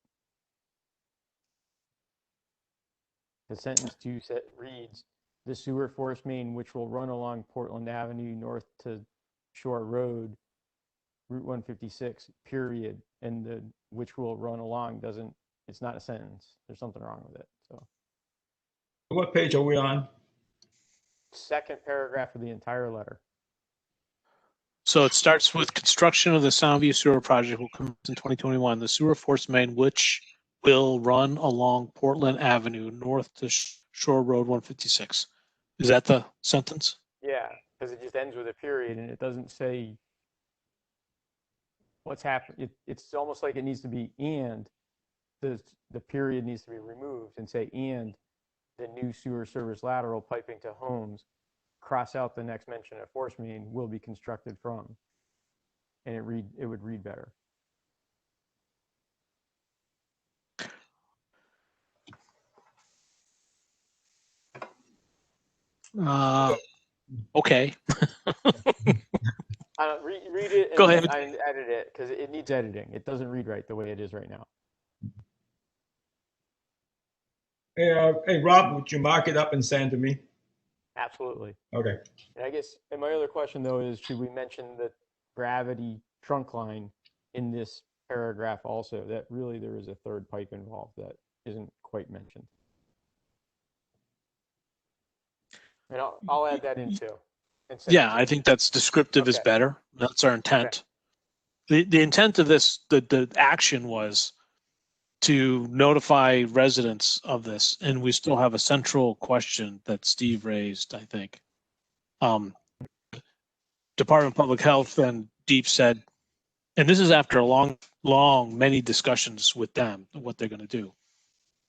The sentence 2 reads, the sewer force main, which will run along Portland Avenue north to Shore Road, Route 156, period. And the which will run along it's not a sentence. There's something wrong with it. So, What page are we on? second paragraph of the entire letter. So it starts with construction of the Soundview Sewer Project will commence in 2021. The sewer force main, which will run along Portland Avenue north to Shore Road 156. Is that the sentence? Yeah, because it just ends with a period and it doesn't say what's happening. It's almost like it needs to be and the period needs to be removed and say and the new sewer service lateral piping to homes, cross out the next mention of force main, will be constructed from. And it would read better. Okay. Read it and Go ahead. edit it because it needs editing. It doesn't read right the way it is right now. Hey, Rob, would you mark it up and send to me? Absolutely. Okay. And I guess, and my other question though is, should we mention the gravity trunk line in this paragraph also? That really there is a third pipe involved that isn't quite mentioned. And I'll add that in too. Yeah, I think that's descriptive is Okay. better. That's our intent. The intent of this, the action was to notify residents of this, and we still have a central question that Steve raised, I think. Department of Public Health and Deep said, and this is after many discussions with them, what they're going to do.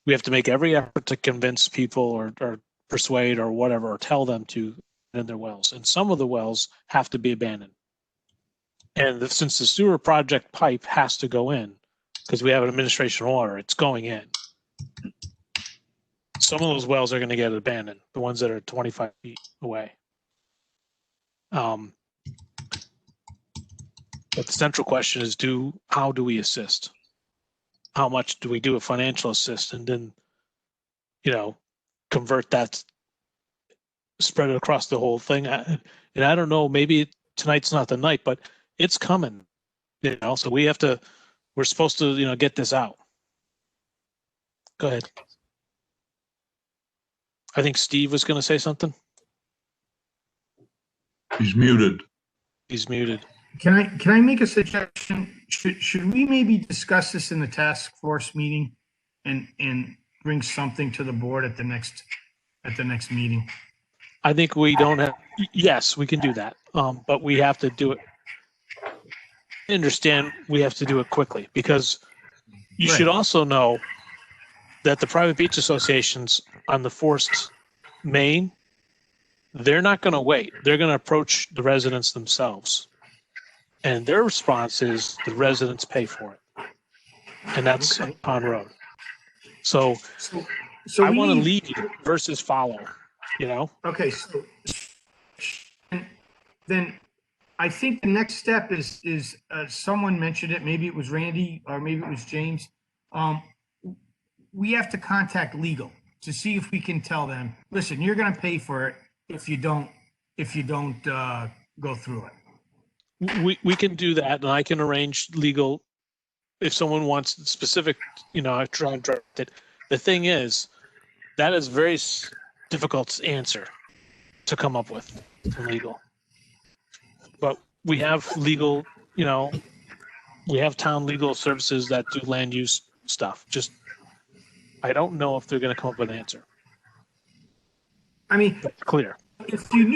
We have to make every effort to convince people or persuade or whatever, or tell them to in their wells. And some of the wells have to be abandoned. And since the sewer project pipe has to go in, because we have an administration order, it's going in. Some of those wells are going to get abandoned, the ones that are 25 feet away. But the central question is, how do we assist? How much do we do a financial assist and then, convert that, spread it across the whole thing? And I don't know, maybe tonight's not the night, but it's coming, so we're supposed to, get this out. Go ahead. I think Steve was going to say something. He's muted. He's muted. Can I make a suggestion? Should we maybe discuss this in the task force meeting and bring something to the board at the next meeting? I think we don't have, yes, we can do that. But we have to do it. I understand we have to do it quickly because you should also know that the private beach associations on the forced main, they're not going to wait. They're going to approach the residents themselves. And their response is the residents pay for it. And that's on road. So I want to lead versus follow, Okay, so then I think the next step is someone mentioned it, maybe it was Randy or maybe it was James. We have to contact legal to see if we can tell them, listen, you're going to pay for it if you don't go through it. We can do that, and I can arrange legal if someone wants specific, I try and draft it. The thing is, that is very difficult answer to come up with from legal. But we have legal, we have town legal services that do land use stuff. Just, I don't know if they're going to come up with an answer. I mean, that's clear. If you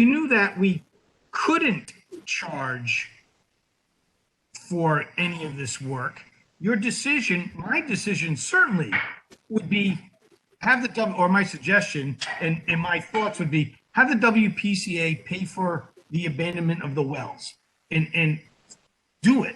knew that we couldn't charge for any of this work, my decision certainly would be my suggestion and my thoughts would be have the WPCA pay for the abandonment of the wells and do it.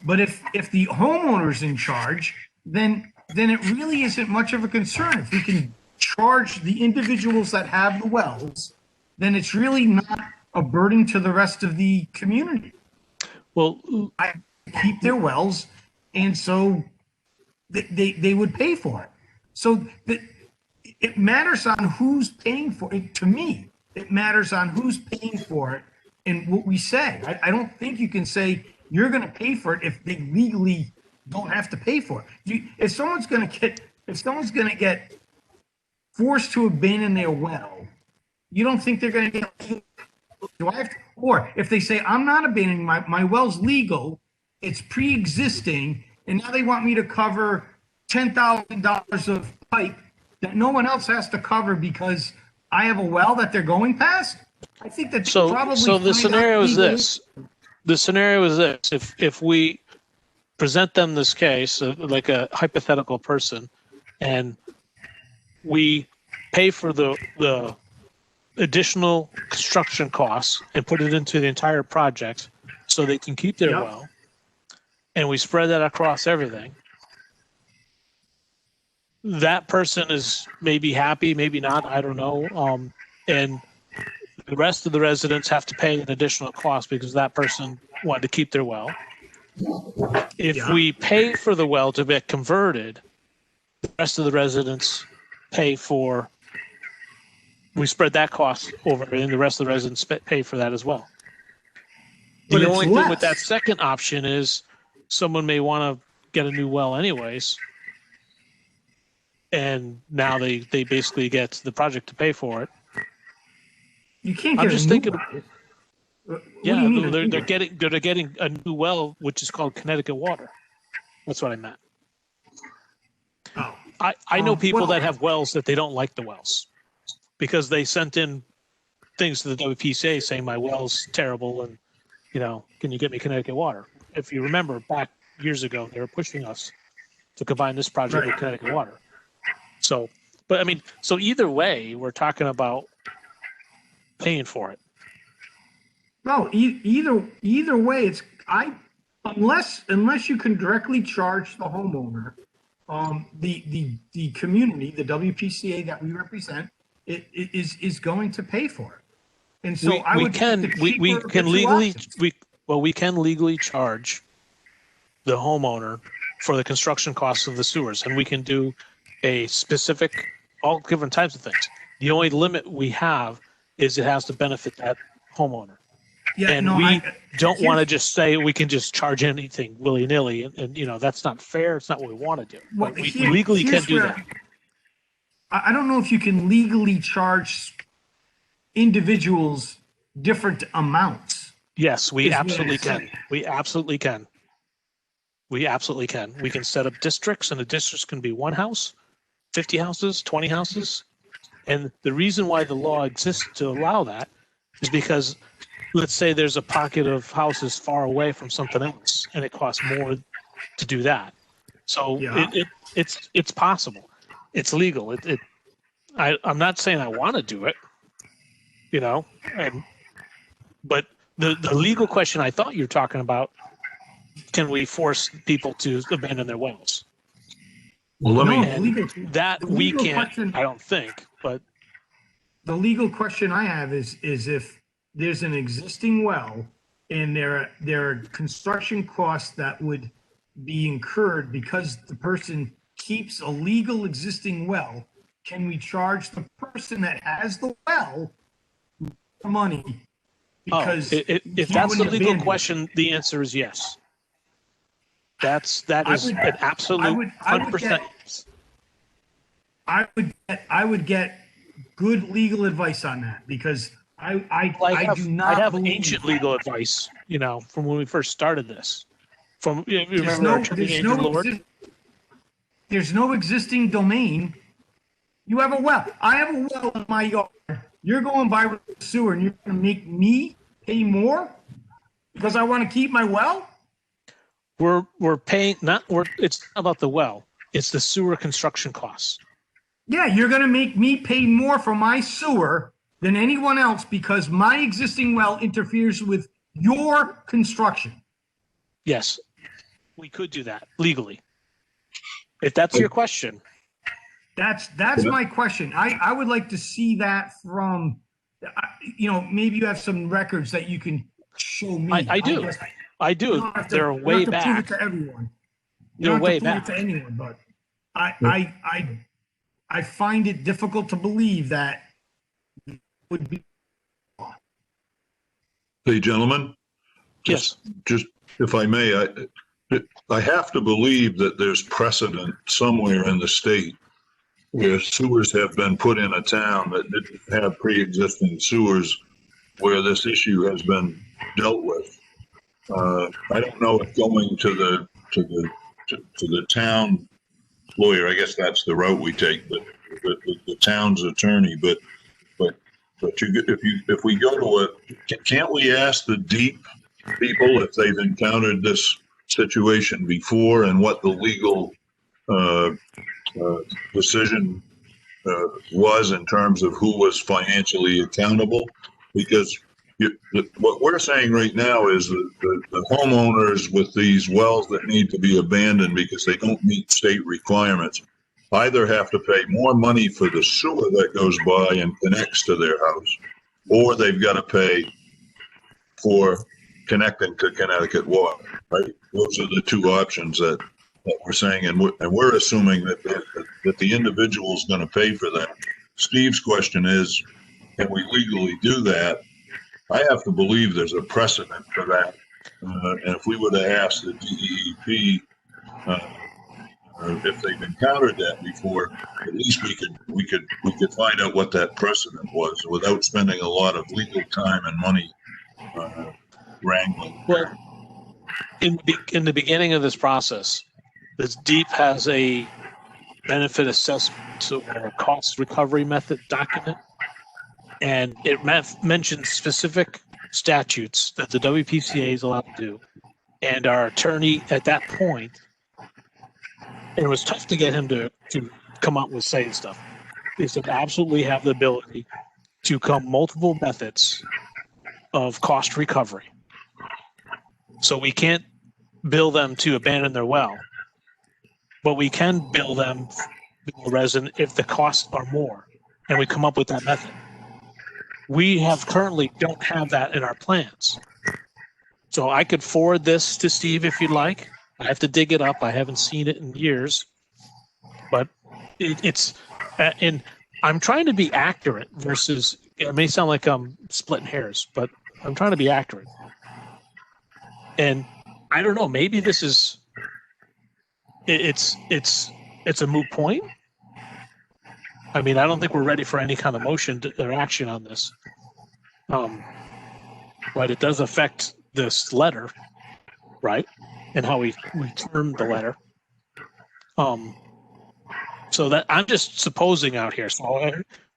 But if the homeowner's in charge, then it really isn't much of a concern. If we can charge the individuals that have the wells, then it's really not a burden to the rest of the community. Well, I keep their wells, and so they would pay for it. So it matters on who's paying for it. To me, it matters on who's paying for it and what we say. I don't think you can say you're going to pay for it if they legally don't have to pay for it. If someone's going to get forced to abandon their well, you don't think they're going to get? Do I have to? Or if they say I'm not abandoning my well's legal, it's pre-existing, and now they want me to cover $10,000 of pipe that no one else has to cover because I have a well that they're going past? I think that's probably. So the scenario is legally. this. The scenario is this. If we present them this case, like a hypothetical person, and we pay for the additional construction costs and put it into the entire project so they can keep their Yep. well, and we spread that across everything, that person is maybe happy, maybe not, I don't know. And the rest of the residents have to pay an additional cost because that person wanted to keep their well. If Yeah. we pay for the well to get converted, the rest of the residents pay for, we spread that cost over and the rest of the residents pay for that as well. But The it's only thing with that less. second option is someone may want to get a new well anyways. And now they basically get the project to pay for it. You can't I'm get just a new thinking- well. What do Yeah, you mean a they're new they're getting a new well, which is called Connecticut Water. That's what I meant. well? I know people well- that have wells that they don't like the wells because they sent in things to the WPCA saying my well's terrible and, can you get me Connecticut Water? If you remember back years ago, they were pushing us to combine this project with Right. Connecticut Water. So, but I mean, so either way, we're talking about paying for it. No, either way, unless you can directly charge the homeowner, the community, the WPCA that we represent, it is going to pay for it. And so I we would can pick the we cheaper of the can two legally options. we can legally charge the homeowner for the construction costs of the sewers, and we can do a specific all different types of things. The only limit we have is it has to benefit that homeowner. Yeah, And no, we don't want to here's- just say we can just charge anything willy-nilly, and that's not fair. It's not what we want to do. Well, But we here- legally can here's do where- that. I don't know if you can legally charge individuals different amounts. Yes, we is what absolutely I'm can. saying. We absolutely can. We absolutely can. We can set up districts, and the districts can be one house, 50 houses, 20 houses. And the reason why the law exists to allow that is because, let's say there's a pocket of houses far away from something else, and it costs more to do that. So Yeah. it's possible. It's legal. I'm not saying I want to do it, but the legal question I thought you were talking about, can we force people to abandon their wells? Well, let No, me, the legal- That the we legal can't, question- I don't think, but The legal question I have is if there's an existing well and there are construction costs that would be incurred because the person keeps a legal existing well, can we charge the person that has the well money? Because if he that's the wouldn't legal abandon it? question, the answer is yes. That I is would- an absolute would 100%. I would get good legal advice on that because I do I not have believe ancient legal advice, from when we first started this. From you There's remember no, Attorney there's Andrew no, Lord? there's no existing domain. You have a well. I have a well in my yard. You're going by with the sewer and you're going to make me pay more because I want to keep my well? We're paying it's not about the well. It's the sewer construction costs. Yeah, you're going to make me pay more for my sewer than anyone else because my existing well interferes with your construction. Yes, we could do that legally. If that's your question, That's my question. I would like to see that from, maybe you have some records that you can show me. I do. guess. I You do. don't have to- They're you don't way have to prove back. it to everyone. You They're don't have way to prove back. it to anyone, but I find it difficult to believe that would be. hey, gentlemen, Yes. just if I may, I have to believe that there's precedent somewhere in the state where sewers have been put in a town that didn't have pre-existing sewers where this issue has been dealt with. I don't know if going to to the town lawyer. I guess that's the route we take, but the town's attorney. But if we go to can't we ask the deep people if they've encountered this situation before and what the legal decision was in terms of who was financially accountable? Because what we're saying right now is that the homeowners with these wells that need to be abandoned because they don't meet state requirements either have to pay more money for the sewer that goes by and connects to their house, or they've got to pay for connecting to Connecticut water, right? Those are the two options that we're saying, and we're assuming that the individual is going to pay for that. Steve's question is, can we legally do that? I have to believe there's a precedent for that. And if we were to ask the DEP if they've encountered that before, at least we could find out what that precedent was without spending a lot of legal time and money wrangling. Well, in the beginning of this process, this DEEP has a benefit assessment or cost recovery method document, and it mentions specific statutes that the WPCA is allowed to do. And our attorney at that point, and it was tough to get him to come up with saying stuff, is to absolutely have the ability to come multiple methods of cost recovery. So we can't bill them to abandon their well, but we can bill them, the resident, if the costs are more, and we come up with that method. We currently don't have that in our plans. So I could forward this to Steve if you'd like. I have to dig it up. I haven't seen it in years, but it's, and I'm trying to be accurate versus, it may sound like I'm splitting hairs, but I'm trying to be accurate. And I don't know, maybe this is, it's a moot point. I mean, I don't think we're ready for any kind of motion or action on this. But it does affect this letter, right? And how we term the letter. So that I'm just supposing out here. So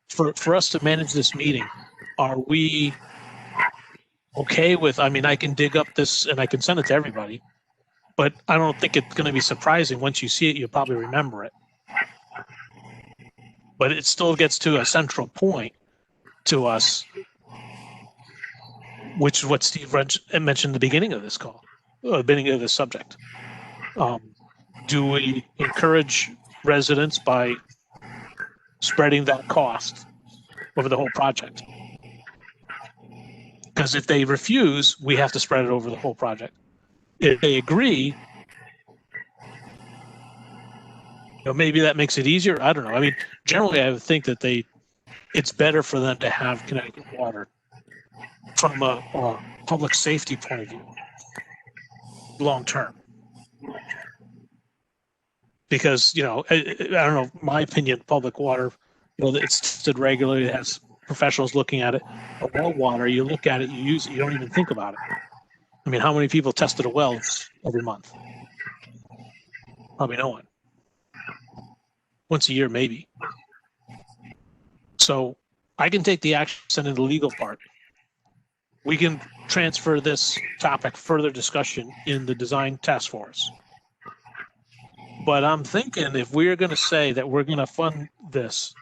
for us to manage this meeting, are we okay with, I mean, I can dig up this and I can send it to everybody, but I don't think it's going to be surprising. Once you see it, you'll probably remember it. But it still gets to a central point to us, which is what Steve mentioned at the beginning of this call, the beginning of this subject. Do we encourage residents by spreading that cost over the whole project? Because if they refuse, we have to spread it over the whole project. If they agree, maybe that makes it easier. I don't know. I mean, generally, I would think that it's better for them to have Connecticut water from a public safety point of view, long term. Because, I don't know, my opinion, public water, it's tested regularly, it has professionals looking at it. A well water, you look at it, you use it, you don't even think about it. I mean, how many people tested a well every month? Probably no one. Once a year, maybe. So I can take the action, send in the legal part. We can transfer this topic further discussion in the design task force. But I'm thinking if we're going to say that we're going to fund this,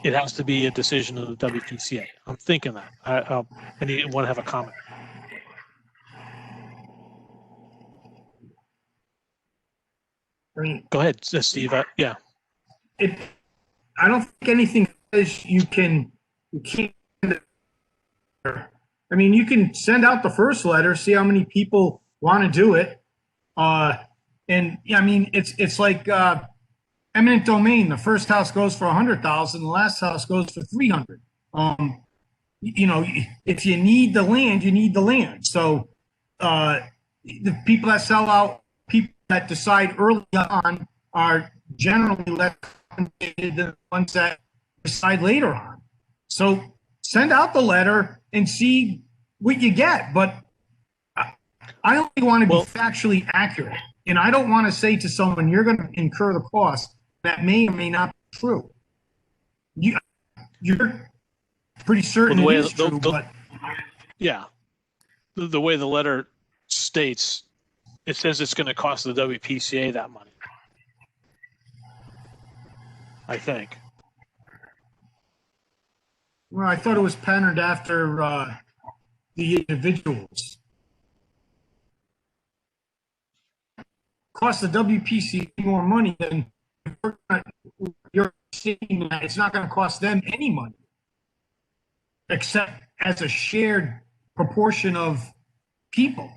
it has to be a decision of the WPCA. I'm thinking that. Anyone have a comment? Go ahead, Steve. Yeah. I don't think anything says you can't. I mean, you can send out the first letter, see how many people want to do it. And I mean, it's like eminent domain. The first house goes for 100,000, the last house goes for 300. If you need the land, you need the land. So the people that sell out, people that decide early on, are generally less compensated than the ones that decide later on. So send out the letter and see what you get. But I only want to be factually accurate. And I don't want to say to someone, you're going to incur the cost. That may or may not be true. You're pretty certain Well, the way it is true, but yeah, the way the letter states, it says it's going to cost the WPCA that money. I think. well, I thought it was patterned after the individuals. Cost the WPCA more money than you're saying that it's not going to cost them any money, except as a shared proportion of people.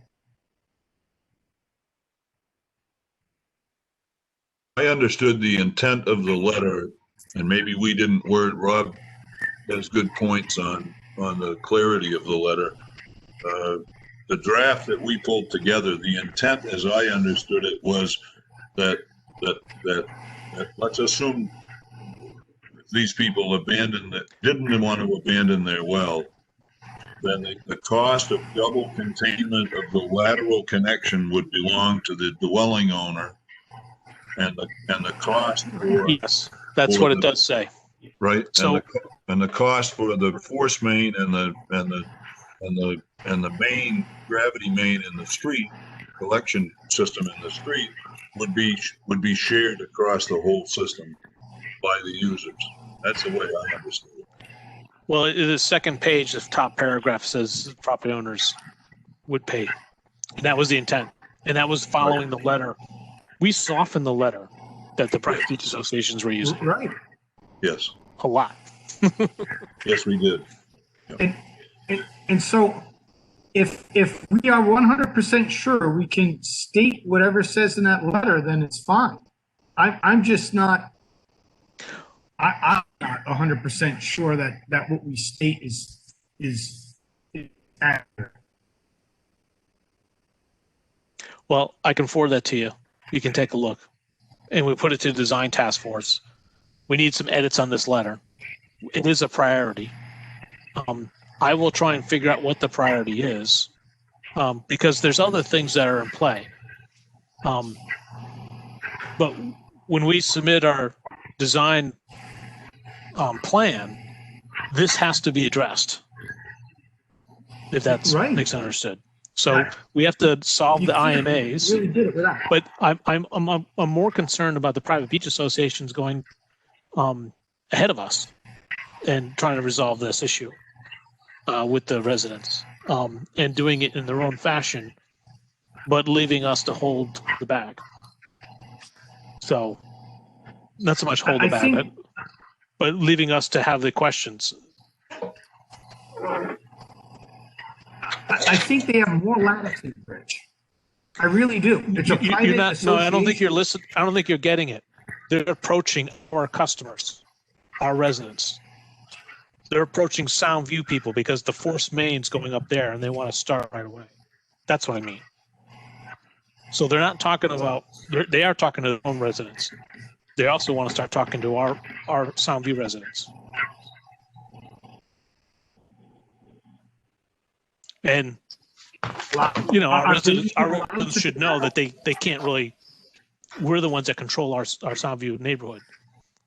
I understood the intent of the letter, and maybe we didn't word. Rob has good points on the clarity of the letter. The draft that we pulled together, the intent, as I understood it, was that let's assume these people didn't want to abandon their well, then the cost of double containment of the lateral connection would belong to the dwelling owner, and the cost for Yes, that's for what it the- does say. right, So- and the cost for the force main and the main gravity main in the street, collection system in the street, would be shared across the whole system by the users. That's the way I understood it. Well, the second page, the top paragraph says property owners would pay. And that was the intent. And that was following the letter. We softened the letter that the private beach associations were using Right. Yes, a lot. yes, we did. And so if we are 100% sure we can state whatever says in that letter, then it's fine. I'm just not, I'm not 100% sure that what we state is accurate. Well, I can forward that to you. You can take a look. And we put it to the design task force. We need some edits on this letter. It is a priority. I will try and figure out what the priority is, because there's other things that are in play. But when we submit our design plan, this has to be addressed, if that Right. makes understood. So we have to solve the IMAs. You really did it without. But I'm more concerned about the private beach associations going ahead of us and trying to resolve this issue with the residents, and doing it in their own fashion, but leaving us to hold the bag. So not so much hold the I bag, think- but leaving us to have the questions. I think they have more latitude, Rich. I really do. It's a private You're not. No, I don't think association. you're listening. I don't think you're getting it. They're approaching our customers, our residents. They're approaching Soundview people because the force main's going up there and they want to start right away. That's what I mean. So they're not talking about. They are talking to their own residents. They also want to start talking to our Soundview residents. And our residents should know that they can't really. We're the ones that control our Soundview neighborhood,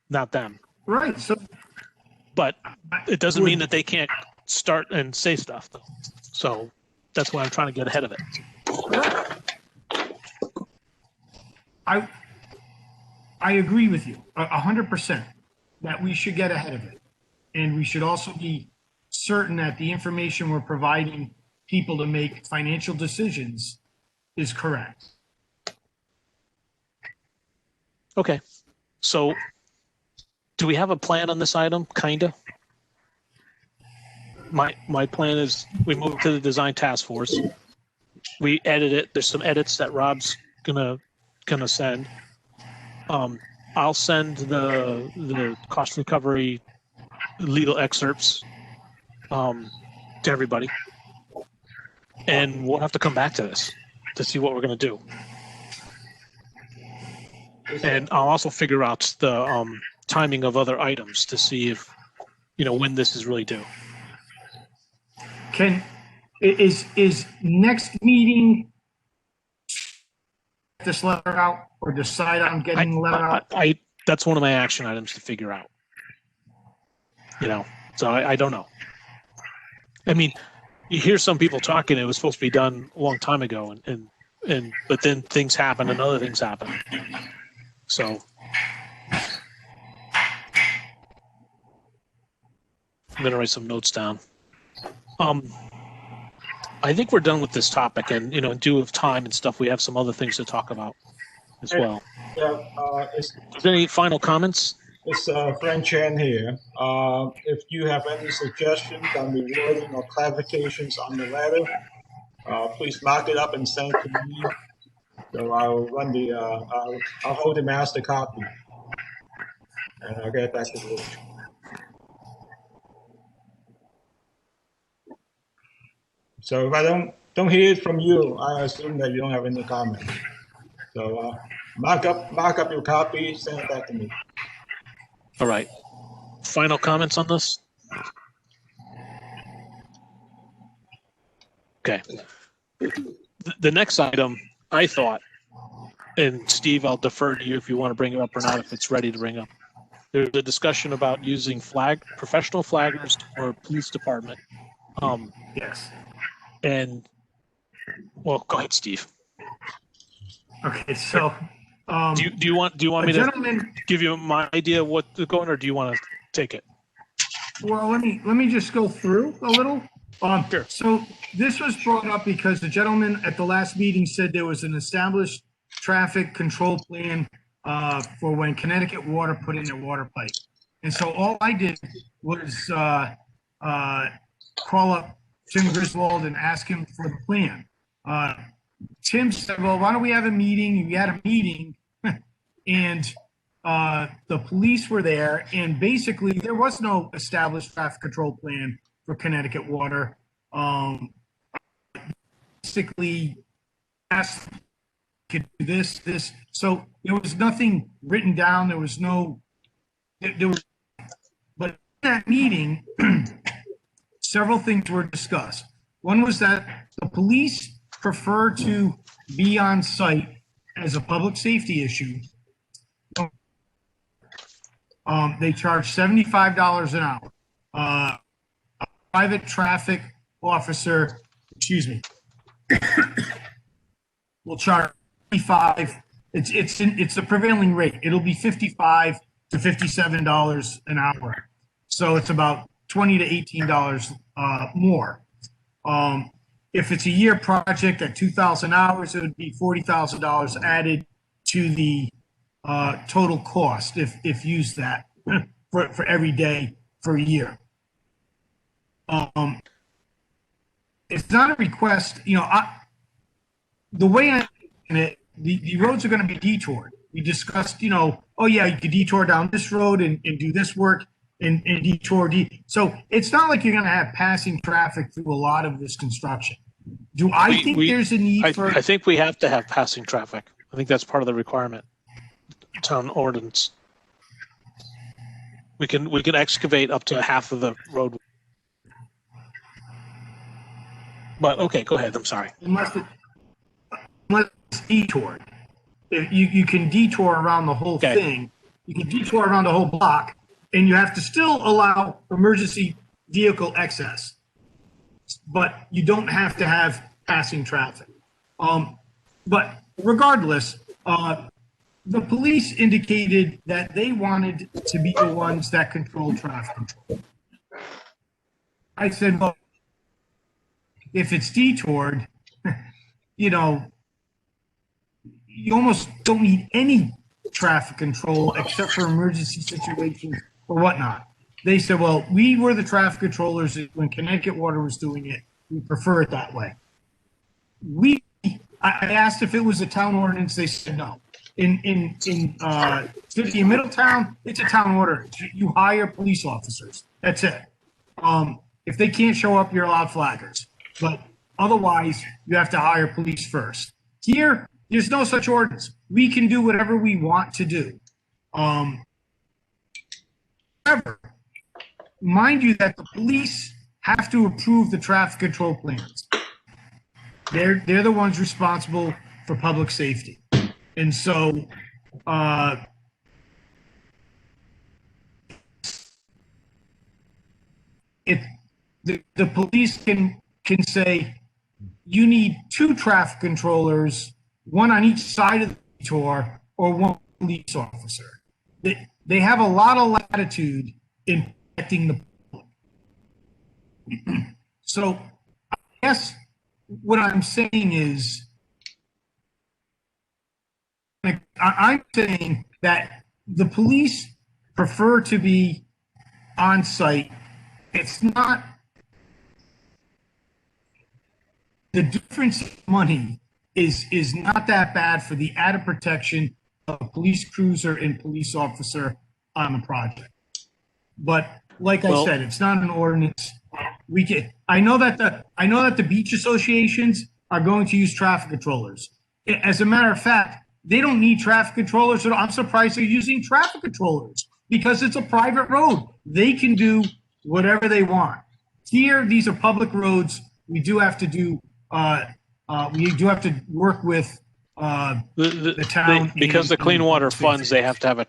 not them. Right. So But it doesn't mean that they can't start and say stuff, though. So that's why I'm trying to get ahead of it. I agree with you 100% that we should get ahead of it. And we should also be certain that the information we're providing people to make financial decisions is correct. Okay. So do we have a plan on this item? Kinda. My plan is we move it to the design task force. We edit it. There's some edits that Rob's gonna send. I'll send the cost recovery legal excerpts to everybody, and we'll have to come back to this to see what we're gonna do. And I'll also figure out the timing of other items to see if when this is really due. Is next meeting this letter out or decide on getting the letter out? That's one of my action items to figure out. You know, so I don't know. I mean, you hear some people talking, it was supposed to be done a long time ago, and but then things happen and other things happen. So I'm gonna write some notes down. I think we're done with this topic, and in due of time and stuff, we have some other things to talk about as well. Yeah, Is there any final comments? it's Frank Chan here. If you have any suggestions on the wording or clarifications on the letter, please mark it up and send it to me. So I'll run I'll hold the master copy, and I'll get back to the village. So if I don't hear it from you, I assume that you don't have any comments. So mark up your copy, send it back to me. All right. Final comments on this? Okay. The next item, I thought, and Steve, I'll defer to you if you want to bring it up or not, if it's ready to bring up. There's a discussion about using professional flaggers or police department. Yes. And, well, go ahead, Steve. Okay, so. Do you want me to give you my idea of what's going, or do you want to take it? Well, let me just go through a little. Sure. So this was brought up because the gentleman at the last meeting said there was an established traffic control plan for when Connecticut Water put in their water pipe. And so all I did was call up Tim Griswold and ask him for the plan. Tim said, well, why don't we have a meeting? We had a meeting and the police were there, and basically there was no established traffic control plan for Connecticut Water. Basically asked could do this. So there was nothing written down. There was but in that meeting, several things were discussed. One was that the police prefer to be on site as a public safety issue. They charge $75 an hour. A private traffic officer, will charge 55. It's the prevailing rate. It'll be $55 to $57 an hour. So it's about $20 to $18 more. If it's a year project at 2,000 hours, it would be $40,000 added to the total cost if used that for every day for a year. It's not a request, the way I it, the roads are going to be detoured. We discussed, oh yeah, you could detour down this road and do this work and detour. So it's not like you're going to have passing traffic through a lot of this construction. Do I think there's a need for? I think we have to have passing traffic. I think that's part of the requirement. Town ordinance. We can excavate up to half of the road. But okay, go ahead. I'm sorry. Unless it's detoured. If you can detour around the whole thing. You can detour around the whole block, and you have to still allow emergency vehicle access. But you don't have to have passing traffic. But regardless, the police indicated that they wanted to be the ones that control traffic control. I said, well, if it's detoured, you almost don't need any traffic control except for emergency situations or whatnot. They said, well, we were the traffic controllers when Connecticut Water was doing it. We prefer it that way. I asked if it was a town ordinance. They said no. In City of Middletown, it's a town ordinance. You hire police officers. That's it. If they can't show up, you're allowed flaggers. But otherwise, you have to hire police first. Here, there's no such ordinance. We can do whatever we want to do. However, mind you that the police have to approve the traffic control plans. They're the ones responsible for public safety. And so, if the police can say, you need 2 traffic controllers, 1 on each side of the detour, or 1 police officer. They have a lot of latitude in protecting the public. So I guess what I'm saying is, I'm saying that the police prefer to be on site. It's not, the difference in money is not that bad for the added protection of a police cruiser and police officer on the project. But like I said, it's not an ordinance. I know that the beach associations are going to use traffic controllers. As a matter of fact, they don't need traffic controllers. So I'm surprised they're using traffic controllers because it's a private road. They can do whatever they want. Here, these are public roads. We do have to do. Work with the town because the clean water funds. They have to have a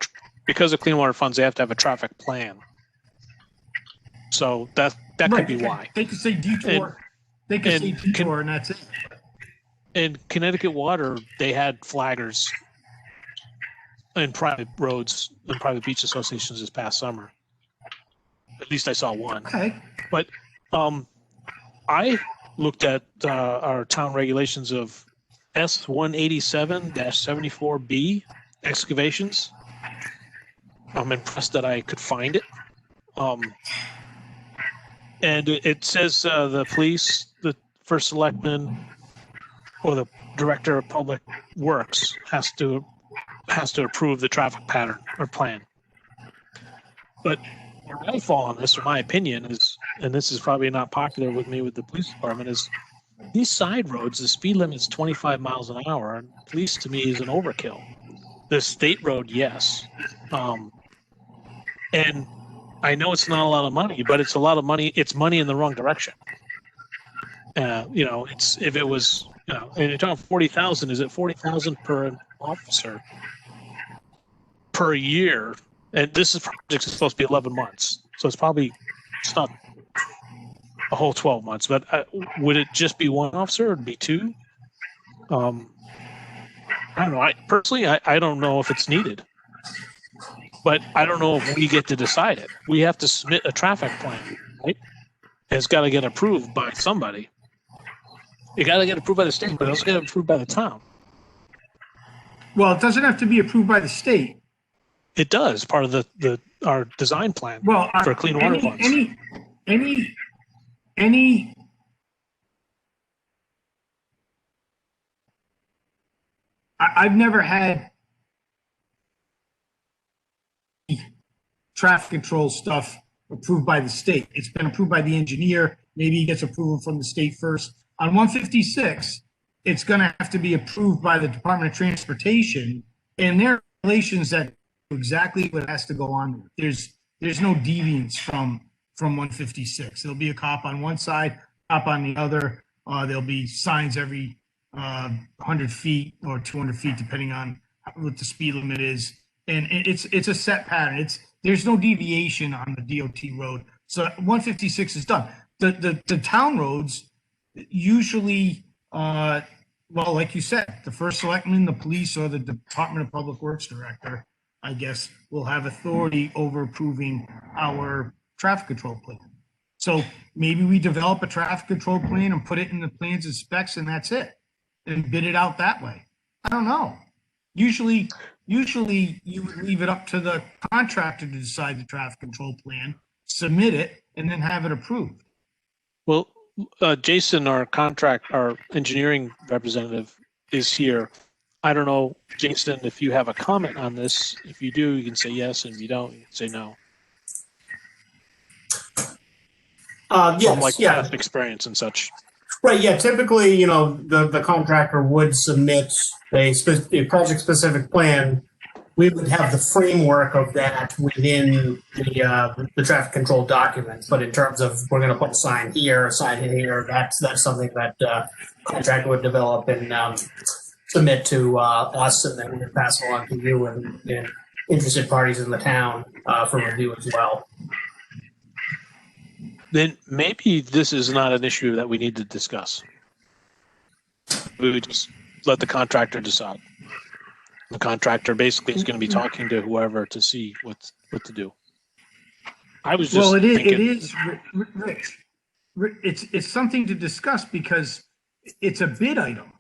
traffic plan. So that could be why. They could say detour. They could say detour, and that's it. In Connecticut Water, they had flaggers in private roads and private beach associations this past summer. At least I saw one. Okay. But I looked at our town regulations of S187-74B excavations. I'm impressed that I could find it. And it says the police, the first selectman, or the director of public works has to approve the traffic pattern or plan. But where I fall on this, or my opinion is, and this is probably not popular with me with the police department, is these side roads, the speed limit is 25 miles an hour, and police to me is an overkill. The state road, yes. And I know it's not a lot of money, but it's a lot of money. It's money in the wrong direction. If it was, and you're talking 40,000, is it 40,000 per officer per year? And this project is supposed to be 11 months, so it's not a whole 12 months. But would it just be 1 officer, or would it be 2? I don't know. I don't know if it's needed, but I don't know if we get to decide it. We have to submit a traffic plan, right? And it's got to get approved by somebody. You got to get approved by the state, but it's got to get approved by the town. Well, it doesn't have to be approved by the state. It does, part of our design plan for clean water funds. I've never had traffic control stuff approved by the state. It's been approved by the engineer. Maybe he gets approval from the state first. On 156, it's going to have to be approved by the Department of Transportation, and there are regulations that do exactly what has to go on there. There's no deviance from 156. There'll be a cop on one side, cop on the other. There'll be signs every 100 feet or 200 feet, depending on what the speed limit is. And it's a set pattern. There's no deviation on the DOT road. So 156 is done. The town roads usually, like you said, the first selectman, the police, or the Department of Public Works director, I guess, will have authority over approving our traffic control plan. So maybe we develop a traffic control plan and put it in the plans and specs, and that's it, and bid it out that way. I don't know. Usually you would leave it up to the contractor to decide the traffic control plan, submit it, and then have it approved. Well, Jason, our engineering representative, is here. I don't know, Jason, if you have a comment on this. If you do, you can say yes, and if you don't, you can say no. Yes, past experience and such. Right, yeah, typically, the contractor would submit a project-specific plan. We would have the framework of that within the traffic control documents. But in terms of, we're going to put a sign here, a sign in here, that's something that contractor would develop and submit to us, and then we would pass it along to you and interested parties in the town for review as well. Then maybe this is not an issue that we need to discuss. We would just let the contractor decide. The contractor basically is going to be talking to whoever to see what to do. I was just Well, it thinking, is, Rich. It's something to discuss because it's a bid item.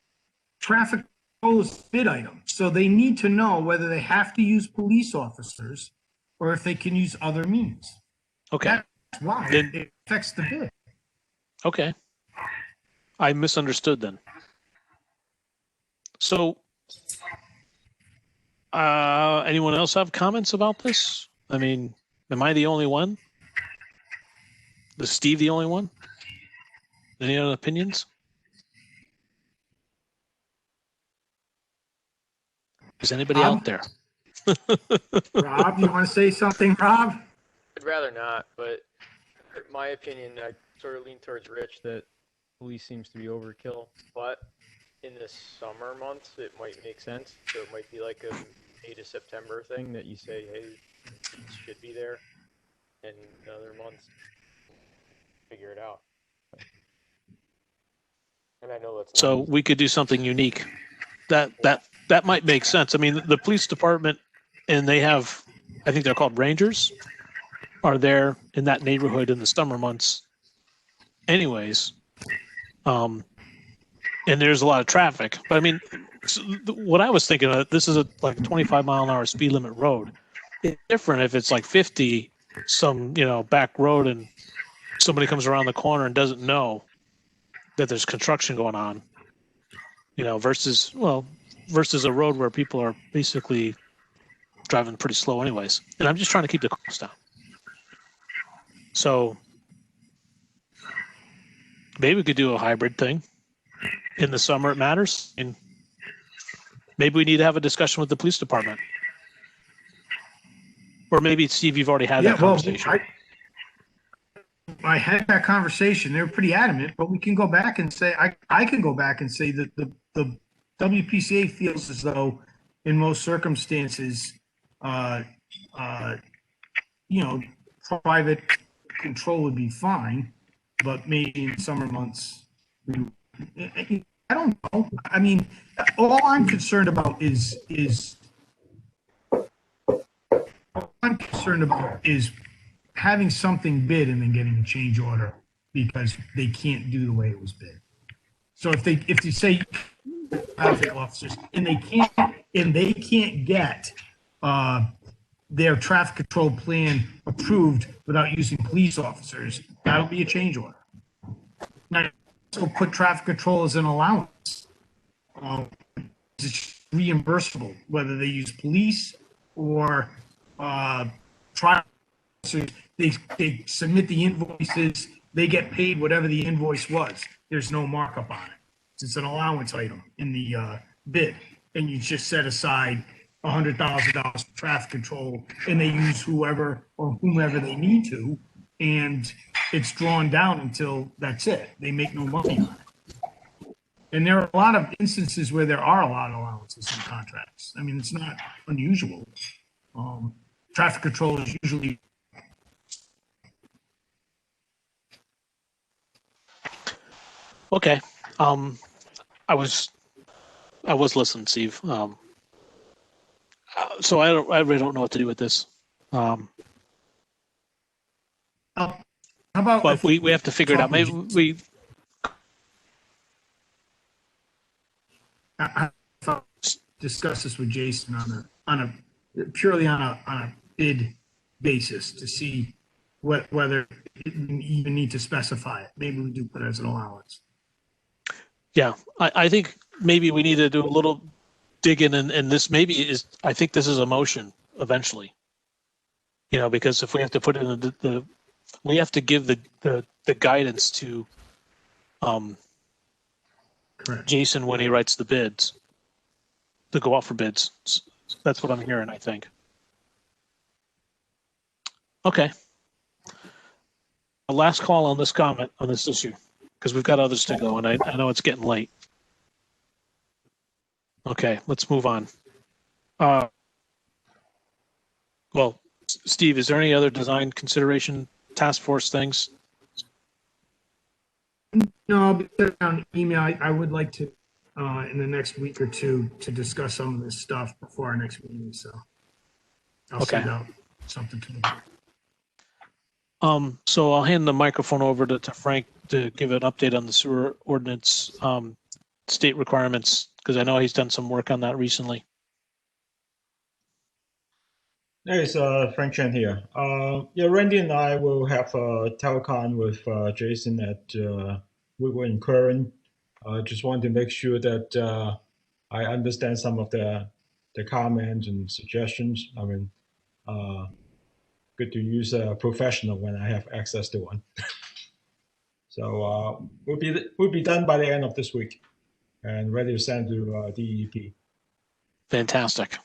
Traffic control is a bid item. So they need to know whether they have to use police officers or if they can use other means. okay, That's why Then- it affects the bid. okay. I misunderstood then. So, anyone else have comments about this? I mean, am I the only one? Is Steve the only one? Any other opinions? Is anybody Rob? out there? Rob, you want to say something, Rob? I'd rather not, but in my opinion, I sort of lean towards Rich that police seems to be overkill. But in the summer months, it might make sense. So it might be like a May to September thing that you say, hey, it should be there. And in other months, figure it out. And I know that's not So we could do something unique. That might make sense. I mean, the police department, and they have, I think they're called rangers, are there in that neighborhood in the summer months anyways. And there's a lot of traffic. But I mean, what I was thinking of, this is like a 25-mile-an-hour speed limit road. It's different if it's like 50, some, back road, and somebody comes around the corner and doesn't know that there's construction going on, versus a road where people are basically driving pretty slow anyways. And I'm just trying to keep the cost down. So maybe we could do a hybrid thing. In the summer, it matters. And maybe we need to have a discussion with the police department. Or maybe, Steve, you've already had that conversation. I had that conversation. They were pretty adamant, but we can go back and say, I can go back and say that the WPCA feels as though in most circumstances, private control would be fine, but maybe in summer months, I don't know. I mean, all I'm concerned about is having something bid and then getting a change order because they can't do the way it was bid. So if you say traffic officers and they can't get their traffic control plan approved without using police officers, that'll be a change order. Now, so put traffic control as an allowance. It's reimbursable, whether they use police or traffic. They submit the invoices, they get paid whatever the invoice was. There's no markup on it. It's an allowance item in the bid, and you just set aside $100,000 for traffic control, and they use whoever or whomever they need to, and it's drawn down until that's it. They make no money on it. And there are a lot of instances where there are a lot of allowances in contracts. I mean, it's not unusual. Traffic control is usually. Okay. I was listening, Steve. So I really don't know what to do with this. How about But we have to figure it out. Maybe we. I thought discuss this with Jason on a purely on a bid basis to see whether you even need to specify it. Maybe we do put it as an allowance. Yeah, I think maybe we need to do a little digging, and this maybe is. I think this is a motion eventually. Because if we have to put in we have to give the guidance to Correct. Jason when he writes the bids to go out for bids. That's what I'm hearing, I think. Okay. A last call on this comment on this issue, because we've got others to go, and I know it's getting late. Okay, let's move on. Well, Steve, is there any other design consideration task force things? No, I'll be sending out an email. I would like to, in the next week or two, to discuss some of this stuff before our next meeting, so I'll Okay. send out something to the board. So I'll hand the microphone over to Frank to give an update on the sewer ordinance, state requirements, because I know he's done some work on that recently. Hey, it's Frank Chen here. Yeah, Randy and I will have a telecon with Jason at Woodward and Curran. Just want to make sure that I understand some of the comments and suggestions. I mean, good to use a professional when I have access to one. So we'll be done by the end of this week and ready to send to DEP. Fantastic.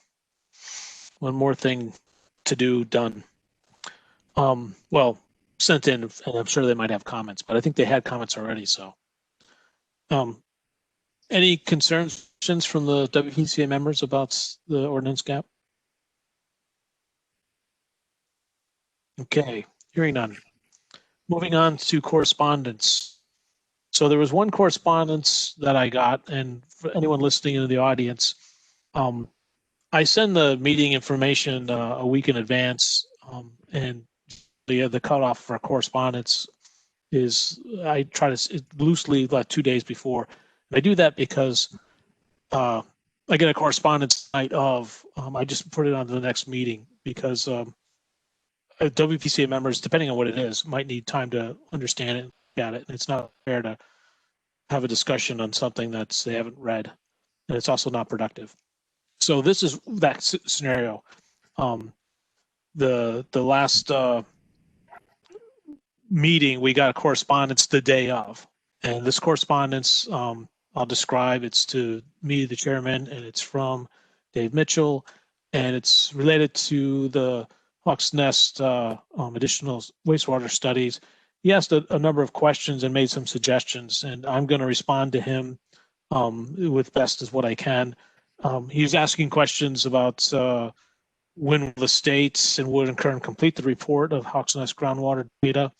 One more thing to do, done. Well, sent in, and I'm sure they might have comments, but I think they had comments already. So, any concerns from the WPCA members about the ordinance gap? Okay, hearing none. Moving on to correspondence. So there was one correspondence that I got, and for anyone listening in the audience, I send the meeting information a week in advance, and the cutoff for correspondence is I try to loosely like 2 days before. And I do that because I get a correspondence night of. I just put it on to the next meeting because WPCA members, depending on what it is, might need time to understand it and look at it. And it's not fair to have a discussion on something that they haven't read, and it's also not productive. So this is that scenario. The last meeting, we got a correspondence the day of, and this correspondence I'll describe. It's to me, the chairman, and it's from Dave Mitchell, and it's related to the Hawks Nest additional wastewater studies. He asked a number of questions and made some suggestions, and I'm going to respond to him with best as what I can. He's asking questions about when will the states and Wood and Kern complete the report of Hawks Nest groundwater data.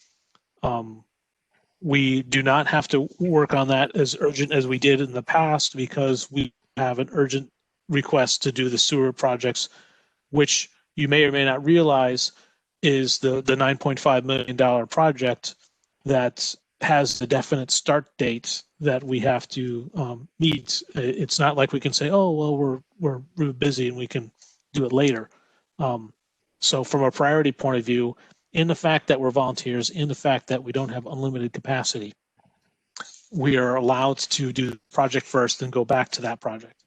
We do not have to work on that as urgent as we did in the past because we have an urgent request to do the sewer projects, which you may or may not realize is the $9.5 million project that has the definite start date that we have to meet. It's not like we can say, oh, well, we're really busy and we can do it later. So from a priority point of view, in the fact that we're volunteers, in the fact that we don't have unlimited capacity, we are allowed to do the project first and go back to that project.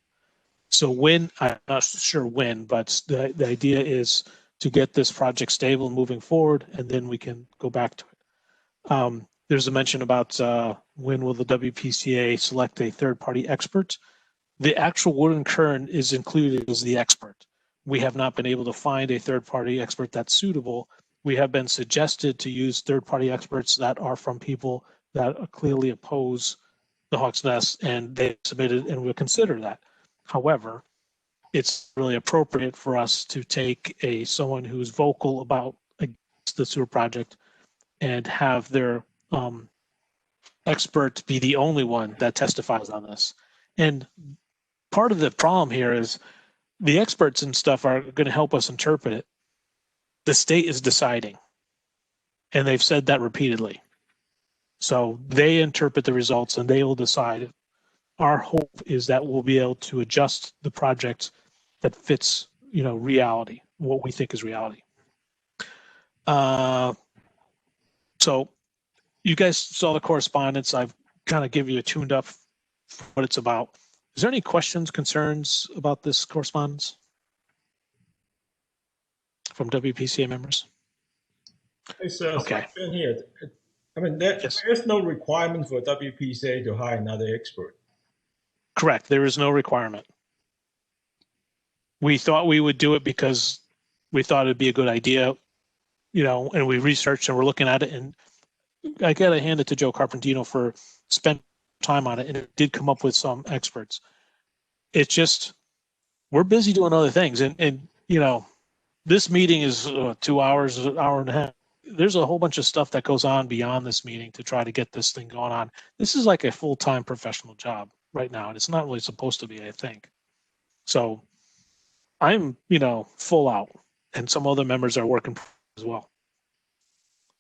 So when, I'm not sure when, but the idea is to get this project stable and moving forward, and then we can go back to it. There's a mention about when will the WPCA select a third-party expert. The actual Wood and Kern is included as the expert. We have not been able to find a third-party expert that's suitable. We have been suggested to use third-party experts that are from people that clearly oppose the Hawks Nest, and they submitted, and we'll consider that. However, it's really appropriate for us to take someone who's vocal about against the sewer project and have their expert be the only one that testifies on this. And part of the problem here is the experts and stuff are going to help us interpret it. The state is deciding, and they've said that repeatedly. So they interpret the results and they will decide. Our hope is that we'll be able to adjust the project that fits, reality, what we think is reality. So you guys saw the correspondence. I've kind of give you a tuned up for what it's about. Is there any questions, concerns about this correspondence from WPCA members? It's Okay. here. I mean, there's no requirement for WPCA to hire another expert. Correct. There is no requirement. We thought we would do it because we thought it'd be a good idea, and we researched and we're looking at it. And I got to hand it to Joe Carpentino for spending time on it, and it did come up with some experts. it's just, we're busy doing other things. And you know, this meeting is 2 hours, an hour and a half. There's a whole bunch of stuff that goes on beyond this meeting to try to get this thing going on. This is like a full-time professional job right now, and it's not really supposed to be, I think. So I'm, you know, full out, and some other members are working as well.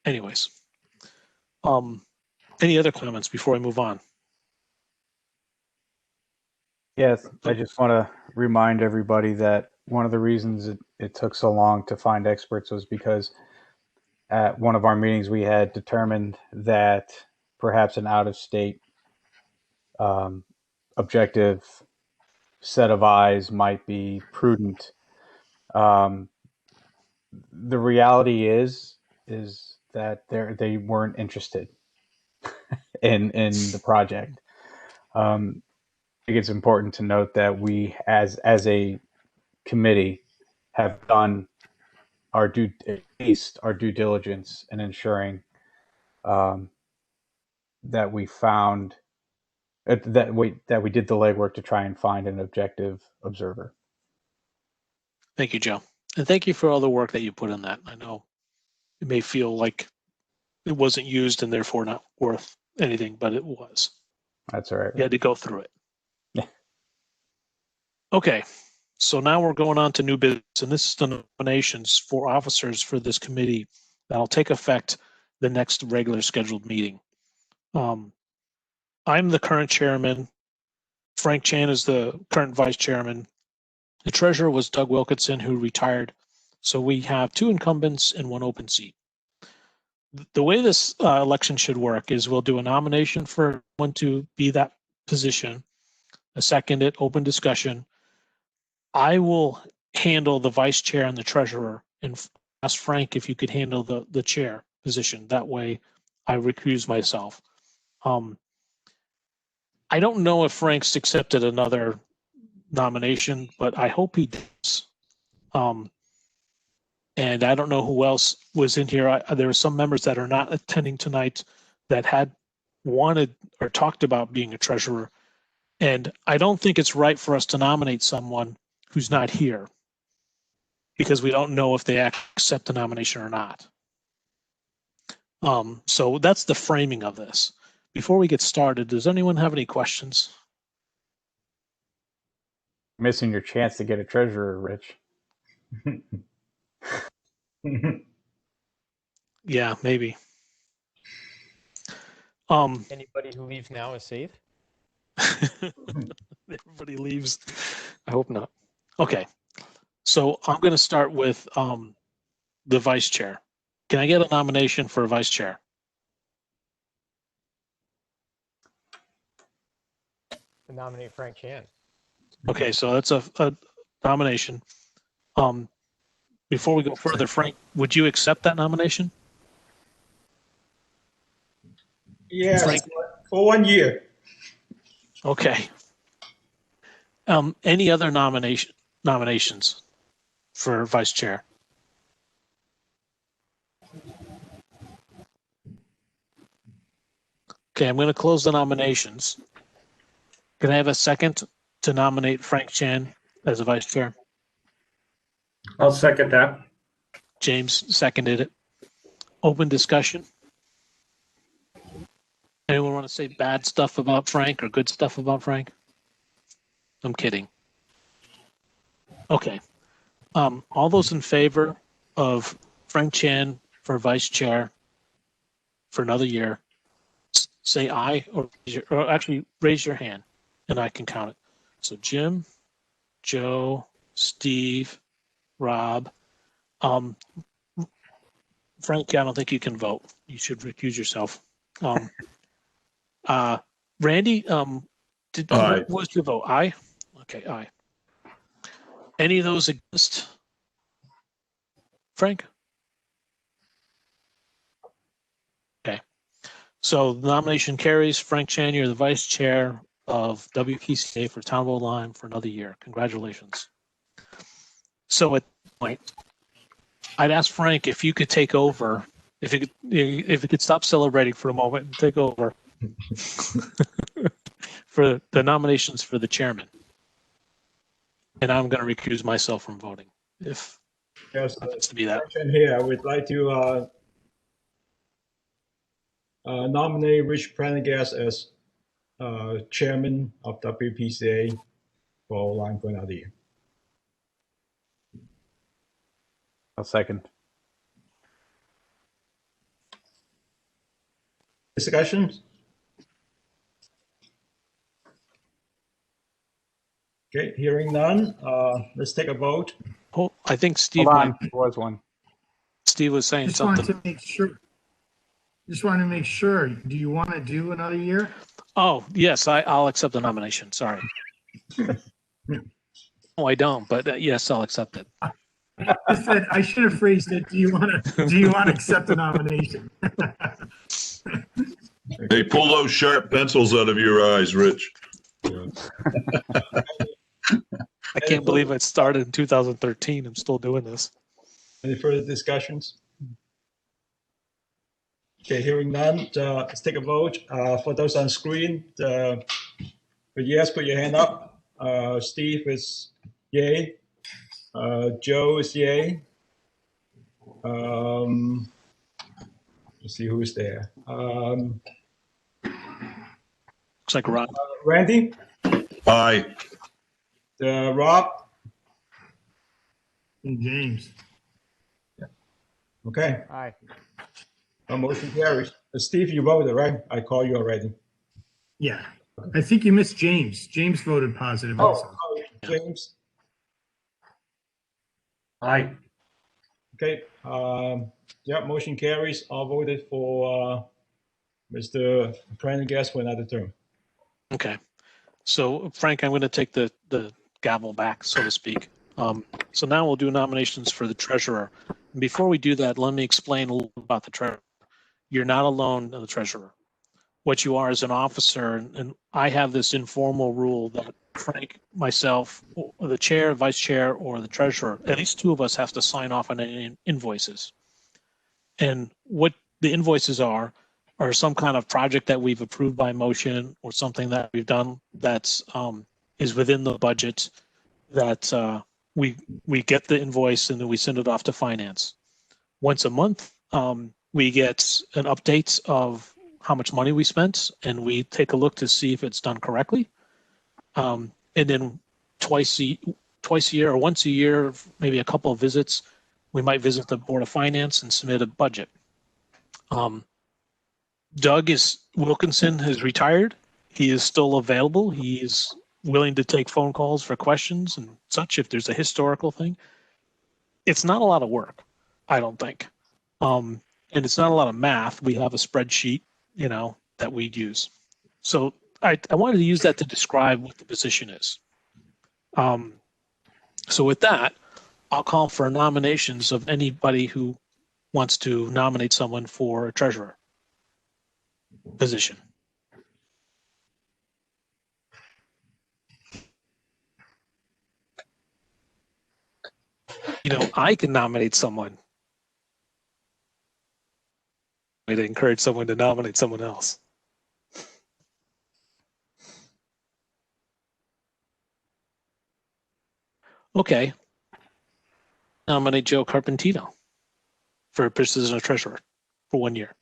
Anyways, any other comments before I move on? Yes, I just want to remind everybody that one of the reasons it took so long to find experts was because at one of our meetings we had determined that perhaps an out-of-state objective set of eyes might be prudent. The reality is that they weren't interested in the project. I think it's important to note that we, as a committee, have done our due diligence in ensuring that we found that we did the legwork to try and find an objective observer. Thank you, Joe. And thank you for all the work that you put in that. I know it may feel like it wasn't used and therefore not worth anything, but it was. That's all right. You had to go through it. Yeah. Okay. So now we're going on to new business, and this is the nominations for officers for this committee that'll take effect the next regular scheduled meeting. I'm the current chairman. Frank Chan is the current vice chairman. The treasurer was Doug Wilkinson, who retired. So we have 2 incumbents and 1 open seat. The way this election should work is we'll do a nomination for one to be that position, a seconded open discussion. I will handle the vice chair and the treasurer, and ask Frank if you could handle the chair position. That way I recuse myself. I don't know if Frank's accepted another nomination, but I hope he does. And I don't know who else was in here. There are some members that are not attending tonight that had wanted or talked about being a treasurer. And I don't think it's right for us to nominate someone who's not here because we don't know if they accept the nomination or not. So that's the framing of this. Before we get started, does anyone have any questions? Missing your chance to get a treasurer, Rich. Yeah, maybe. Anybody who leaves now is safe? Everybody leaves. I hope not. Okay. So I'm going to start with the vice chair. Can I get a nomination for vice chair? To nominate Frank Chan. Okay, so that's a nomination. Before we go further, Frank, would you accept that nomination? Yes, Frank? for 1 year. Okay. Any other nominations for vice chair? Okay, I'm going to close the nominations. Can I have a second to nominate Frank Chan as a vice chair? I'll second that. James seconded it. Open discussion. Anyone want to say bad stuff about Frank or good stuff about Frank? I'm kidding. Okay. All those in favor of Frank Chan for vice chair for another year, say aye or actually raise your hand and I can count it. So Jim, Joe, Steve, Rob. Frank, I don't think you can vote. You should recuse yourself. Randy, Aye. what was your vote? Aye? Okay, aye. Any of those against? Frank? Okay. So the nomination carries. Frank Chan, you're the vice chair of WPCA for Town of Old Lyme for another year. Congratulations. So at this point, I'd ask Frank if you could take over, if you could stop celebrating for a moment and take over for the nominations for the chairman. And I'm going to recuse myself from voting if There's it happens to be that. question here. I would like to nominate Rich Prendergast as chairman of WPCA for another year. I'll second. Discussions? Okay, hearing none. Let's take a vote. Oh, I think Steve, Hold on, there was one. Steve was saying Just something. wanted to make sure. Just wanted to make sure. Do you want to do another year? Oh, yes, I'll accept the nomination. Sorry. No, I don't, but yes, I'll accept it. I said I should have phrased it. Do you want to accept the nomination? Hey, pull those sharp pencils out of your eyes, Rich. I can't believe it started in 2013. I'm still doing this. Any further discussions? Okay, hearing none. Let's take a vote. For those on screen, for yes, put your hand up. Steve is yay. Joe is yay. Let's see who's there. Looks like Ron. Randy, Aye. Rob. And James. Okay, Aye. motion carries. Steve, you voted, right? I called you already. Yeah. I think you missed James. James voted positive also. James. Aye. Okay. Yeah, motion carries. All voted for Mr. Prendergast for another term. Okay. So, Frank, I'm going to take the gavel back, so to speak. So now we'll do nominations for the treasurer. And before we do that, let me explain a little about the treasurer. You're not alone in the treasurer. What you are is an officer, and I have this informal rule that Frank, myself, or the chair, vice chair, or the treasurer, at least two of us have to sign off on any invoices. And what the invoices are some kind of project that we've approved by motion or something that we've done that's is within the budget that we get the invoice and then we send it off to finance. Once a month, we get an update of how much money we spent and we take a look to see if it's done correctly. And then twice a year or once a year, maybe a couple of visits, we might visit the Board of Finance and submit a budget. Doug Wilkinson has retired. He is still available. He is willing to take phone calls for questions and such if there's a historical thing. It's not a lot of work, I don't think. And it's not a lot of math. We have a spreadsheet, that we use. So I wanted to use that to describe what the position is. So with that, I'll call for nominations of anybody who wants to nominate someone for a treasurer position. I can nominate someone. Way to encourage someone to nominate someone else. Okay. Nominate Joe Carpentino for position of treasurer for 1 year.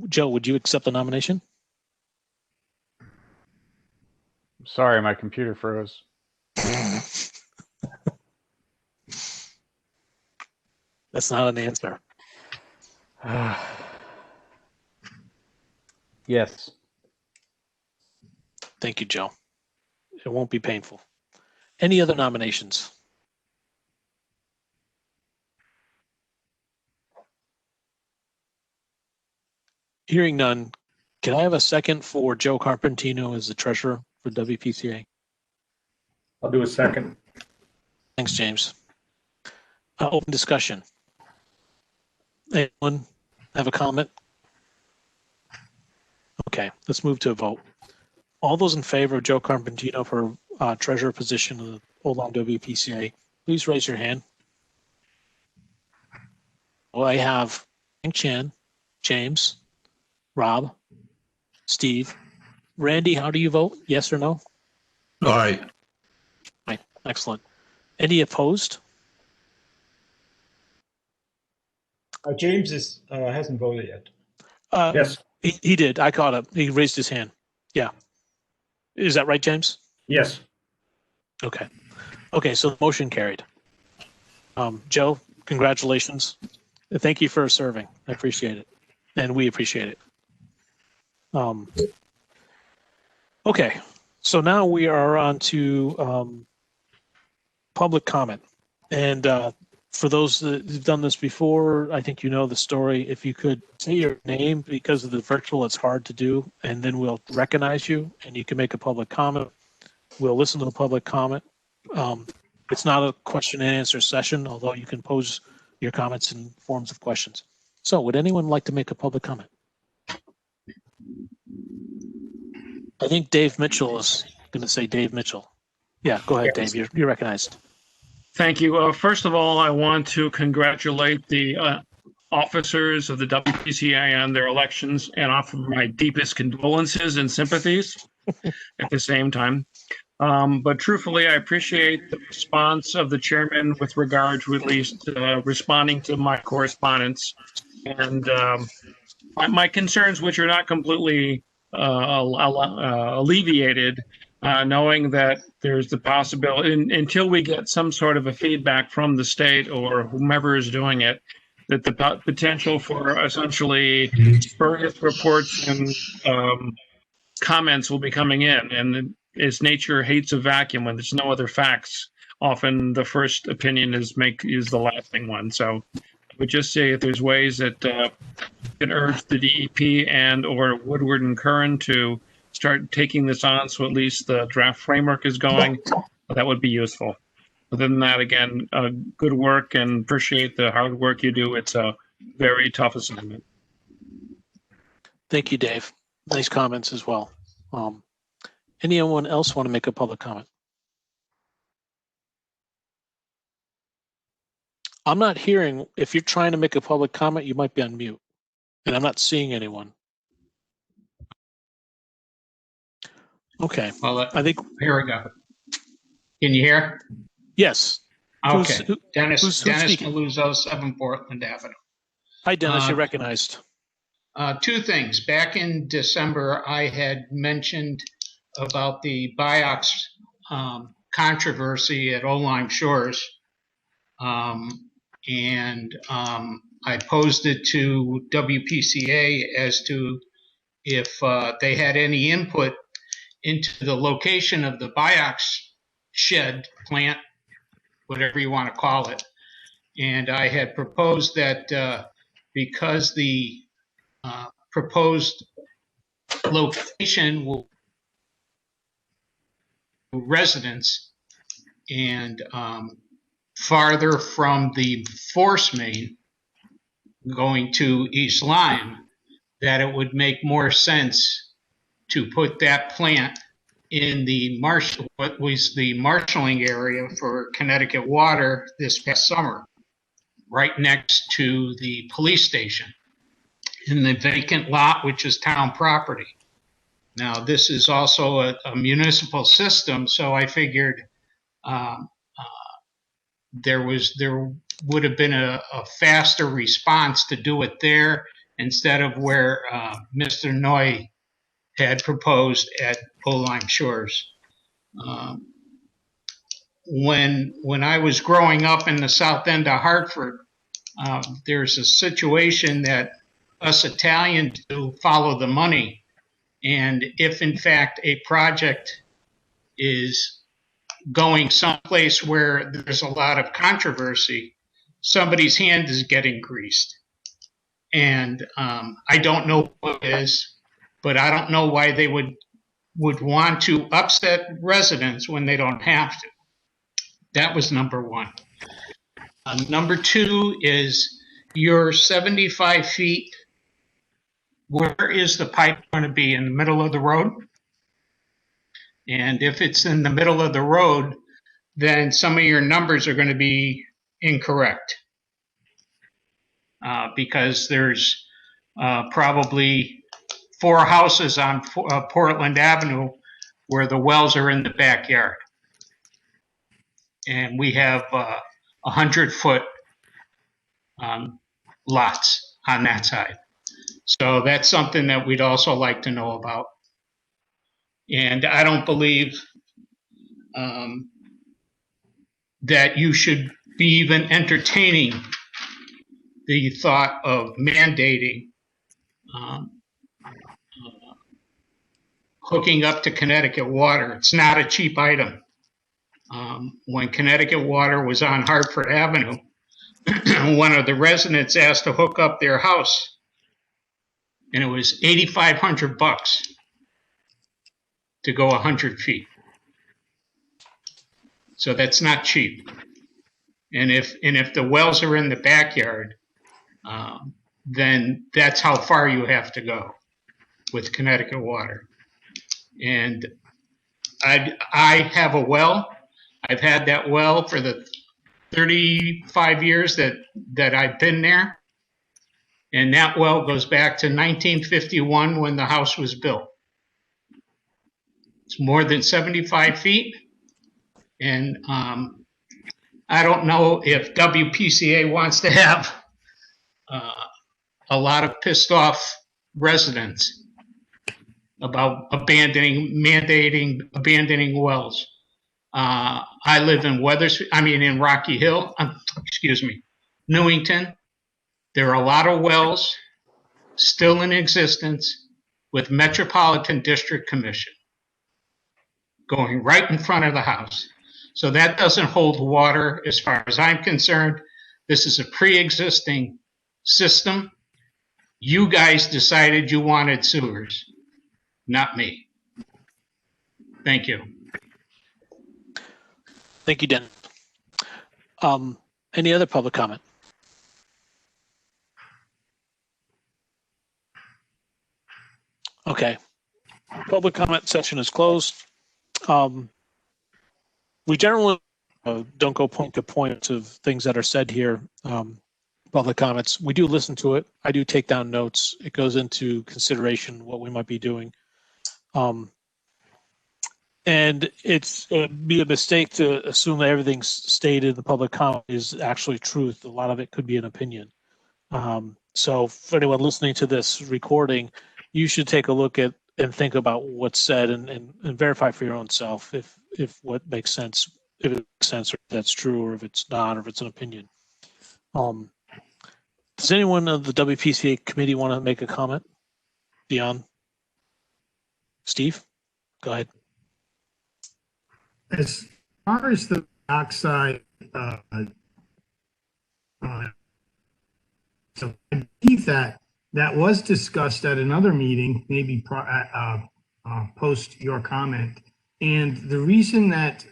Joe, would you accept the nomination? Sorry, my computer froze. That's not an answer. Yes. Thank you, Joe. It won't be painful. Any other nominations? Hearing none, can I have a second for Joe Carpentino as the treasurer for WPCA? I'll do a second. Thanks, James. Open discussion. Anyone have a comment? Okay, let's move to a vote. All those in favor of Joe Carpentino for treasurer position of the Old Long WPCA, please raise your hand. Well, I have Hank Chan, James, Rob, Steve. Randy, how do you vote? Yes or no? Aye. Excellent. Any opposed? James hasn't voted yet. Yes, He did. I caught up. He raised his hand. Yeah. Is that right, James? yes. Okay. Okay, so the motion carried. Joe, congratulations. Thank you for serving. I appreciate it. And we appreciate it. Okay, so now we are on to public comment. And for those that have done this before, I think you know the story. If you could say your name, because of the virtual, it's hard to do, and then we'll recognize you and you can make a public comment. We'll listen to the public comment. It's not a question and answer session, although you can pose your comments in forms of questions. So would anyone like to make a public comment? I think Dave Mitchell is going to say Dave Mitchell. Yeah, go ahead, Dave. You're recognized. Thank you. First of all, I want to congratulate the officers of the WPCA on their elections and offer my deepest condolences and sympathies at the same time. But truthfully, I appreciate the response of the chairman with regard to at least responding to my correspondence. And my concerns, which are not completely alleviated, knowing that there's the possibility, until we get some sort of a feedback from the state or whomever is doing it, that the potential for essentially spurious reports and comments will be coming in. And as nature hates a vacuum when there's no other facts, often the first opinion is the lasting one. So I would just say if there's ways that can urge the DEP and or Woodward and Curran to start taking this on, so at least the draft framework is going, that would be useful. Other than that, again, good work and appreciate the hard work you do. It's a very tough assignment. Thank you, Dave. Nice comments as well. Anyone else want to make a public comment? I'm not hearing. If you're trying to make a public comment, you might be on mute, and I'm not seeing anyone. Okay. Well, I think here we go. Can you hear? yes. Okay. Dennis speaking? Maluzzo, 7 Portland Avenue. Hi, Dennis. You're recognized. Two things. Back in December, I had mentioned about the Biox controversy at Oline Shores. And I posed it to WPCA as to if they had any input into the location of the Biox shed plant, whatever you want to call it. And I had proposed that because the proposed location will residents and farther from the force main going to East Lyme, that it would make more sense to put that plant in the what was the marshaling area for Connecticut Water this past summer, right next to the police station in the vacant lot, which is town property. Now, this is also a municipal system, so I figured there would have been a faster response to do it there instead of where Mr. Noy had proposed at Oline Shores. When I was growing up in the south end of Hartford, there's a situation that us Italians do follow the money. And if in fact a project is going someplace where there's a lot of controversy, somebody's hand is getting greased. And I don't know what it is, but I don't know why they would want to upset residents when they don't have to. That was number one. Number two is your 75 feet. Where is the pipe going to be? In the middle of the road? And if it's in the middle of the road, then some of your numbers are going to be incorrect. Because there's probably 4 houses on Portland Avenue where the wells are in the backyard. and we have 100-foot lots on that side. So that's something that we'd also like to know about. And I don't believe that you should be even entertaining the thought of mandating hooking up to Connecticut water. It's not a cheap item. When Connecticut water was on Hartford Avenue, one of the residents asked to hook up their house, and it was $8,500 to go 100 feet. So that's not cheap. And if the wells are in the backyard, then that's how far you have to go with Connecticut water. And I have a well. I've had that well for the 35 years that I've been there. And that well goes back to 1951 when the house was built. It's more than 75 feet. And I don't know if WPCA wants to have a lot of pissed off residents about mandating abandoning wells. I live in in Rocky Hill, Newington. There are a lot of wells still in existence with Metropolitan District Commission going right in front of the house. So that doesn't hold water as far as I'm concerned. This is a pre-existing system. You guys decided you wanted sewers, not me. Thank you. Thank you, Den. Any other public comment? Okay. Public comment session is closed. We generally don't go point to point of things that are said here. Public comments. We do listen to it. I do take down notes. It goes into consideration what we might be doing. And it's be a mistake to assume that everything stated in the public comment is actually truth. A lot of it could be an opinion. So for anyone listening to this recording, you should take a look at and think about what's said and verify for your own self if what makes sense, if it makes sense, or if that's true, or if it's not, or if it's an opinion. Does anyone of the WPCA committee want to make a comment beyond Steve? Go ahead. As far as the oxide, so I believe that was discussed at another meeting, maybe post your comment. And the reason that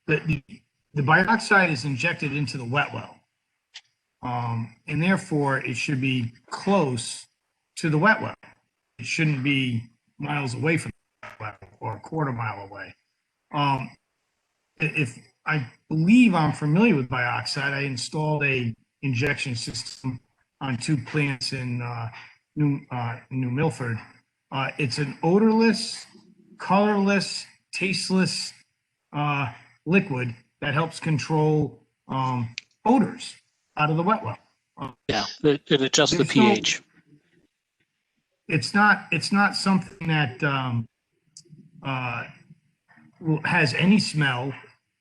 the bioxide is injected into the wet well, and therefore it should be close to the wet well. It shouldn't be miles away from the wet well or a quarter mile away. If I believe I'm familiar with bioxide, I installed a injection system on 2 plants in New Milford. It's an odorless, colorless, tasteless liquid that helps control odors out of the wet well. Yeah, it adjusts the pH. It's not something that has any smell.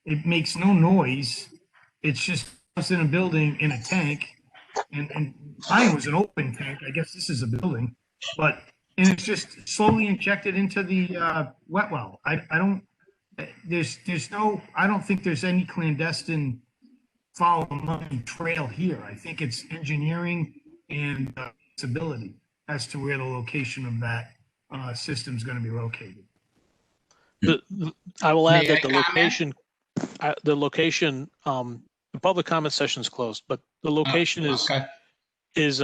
It makes no noise. It's just in a building in a tank, and mine was an open tank. I guess this is a building, and it's just slowly injected into the wet well. I don't think there's any clandestine follow the money trail here. I think it's engineering and ability as to where the location of that system is going to be located. I will add that the location, the public comment session is closed, but the location is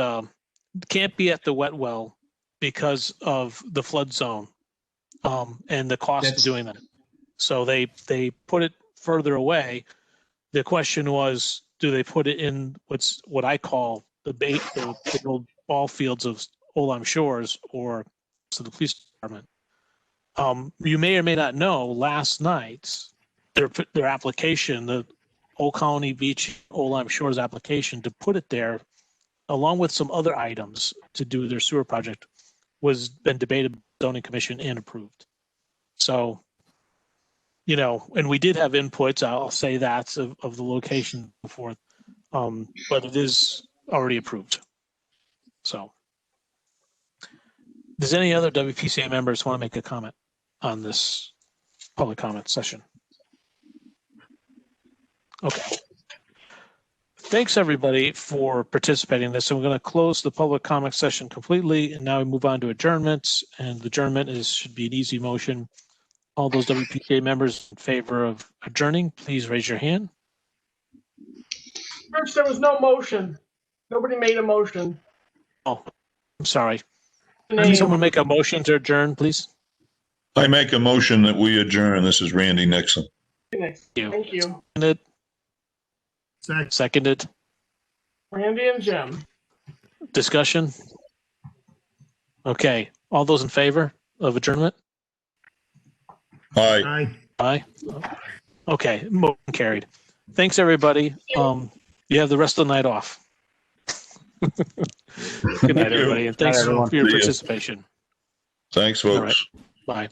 can't be at the wet well because of the flood zone and the cost of doing that. So they put it further away. The question was, do they put it in what I call the old ball fields of Oldham Shores or to the police department? You may or may not know, last night their application, the Old Colony Beach, Old Lyme Shores application, to put it there, along with some other items to do their sewer project, was been debated by the zoning commission and approved. So, you know, and we did have inputs, I'll say that, of the location and so forth, but it is already approved. So, does any other WPCA members want to make a comment on this public comment session? Okay. Thanks, everybody, for participating in this. So we're going to close the public comment session completely, and now we move on to adjournments. And adjournment should be an easy motion. All those WPCA members in favor of adjourning, please raise your hand. First, there was no motion. Nobody made a motion. Oh, I'm sorry. Name. Can someone make a motion to adjourn, please? I make a motion that we adjourn. This is Randy Nixon. Thank you. Seconded. Seconded. Randy and Jim. Discussion? Okay. All those in favor of adjournment? Aye. Aye. Okay. Motion carried. Thanks, everybody. You have the rest of the night off. Good night, everybody, and thanks everyone. for your See ya. participation. Thanks, All folks. right. Bye.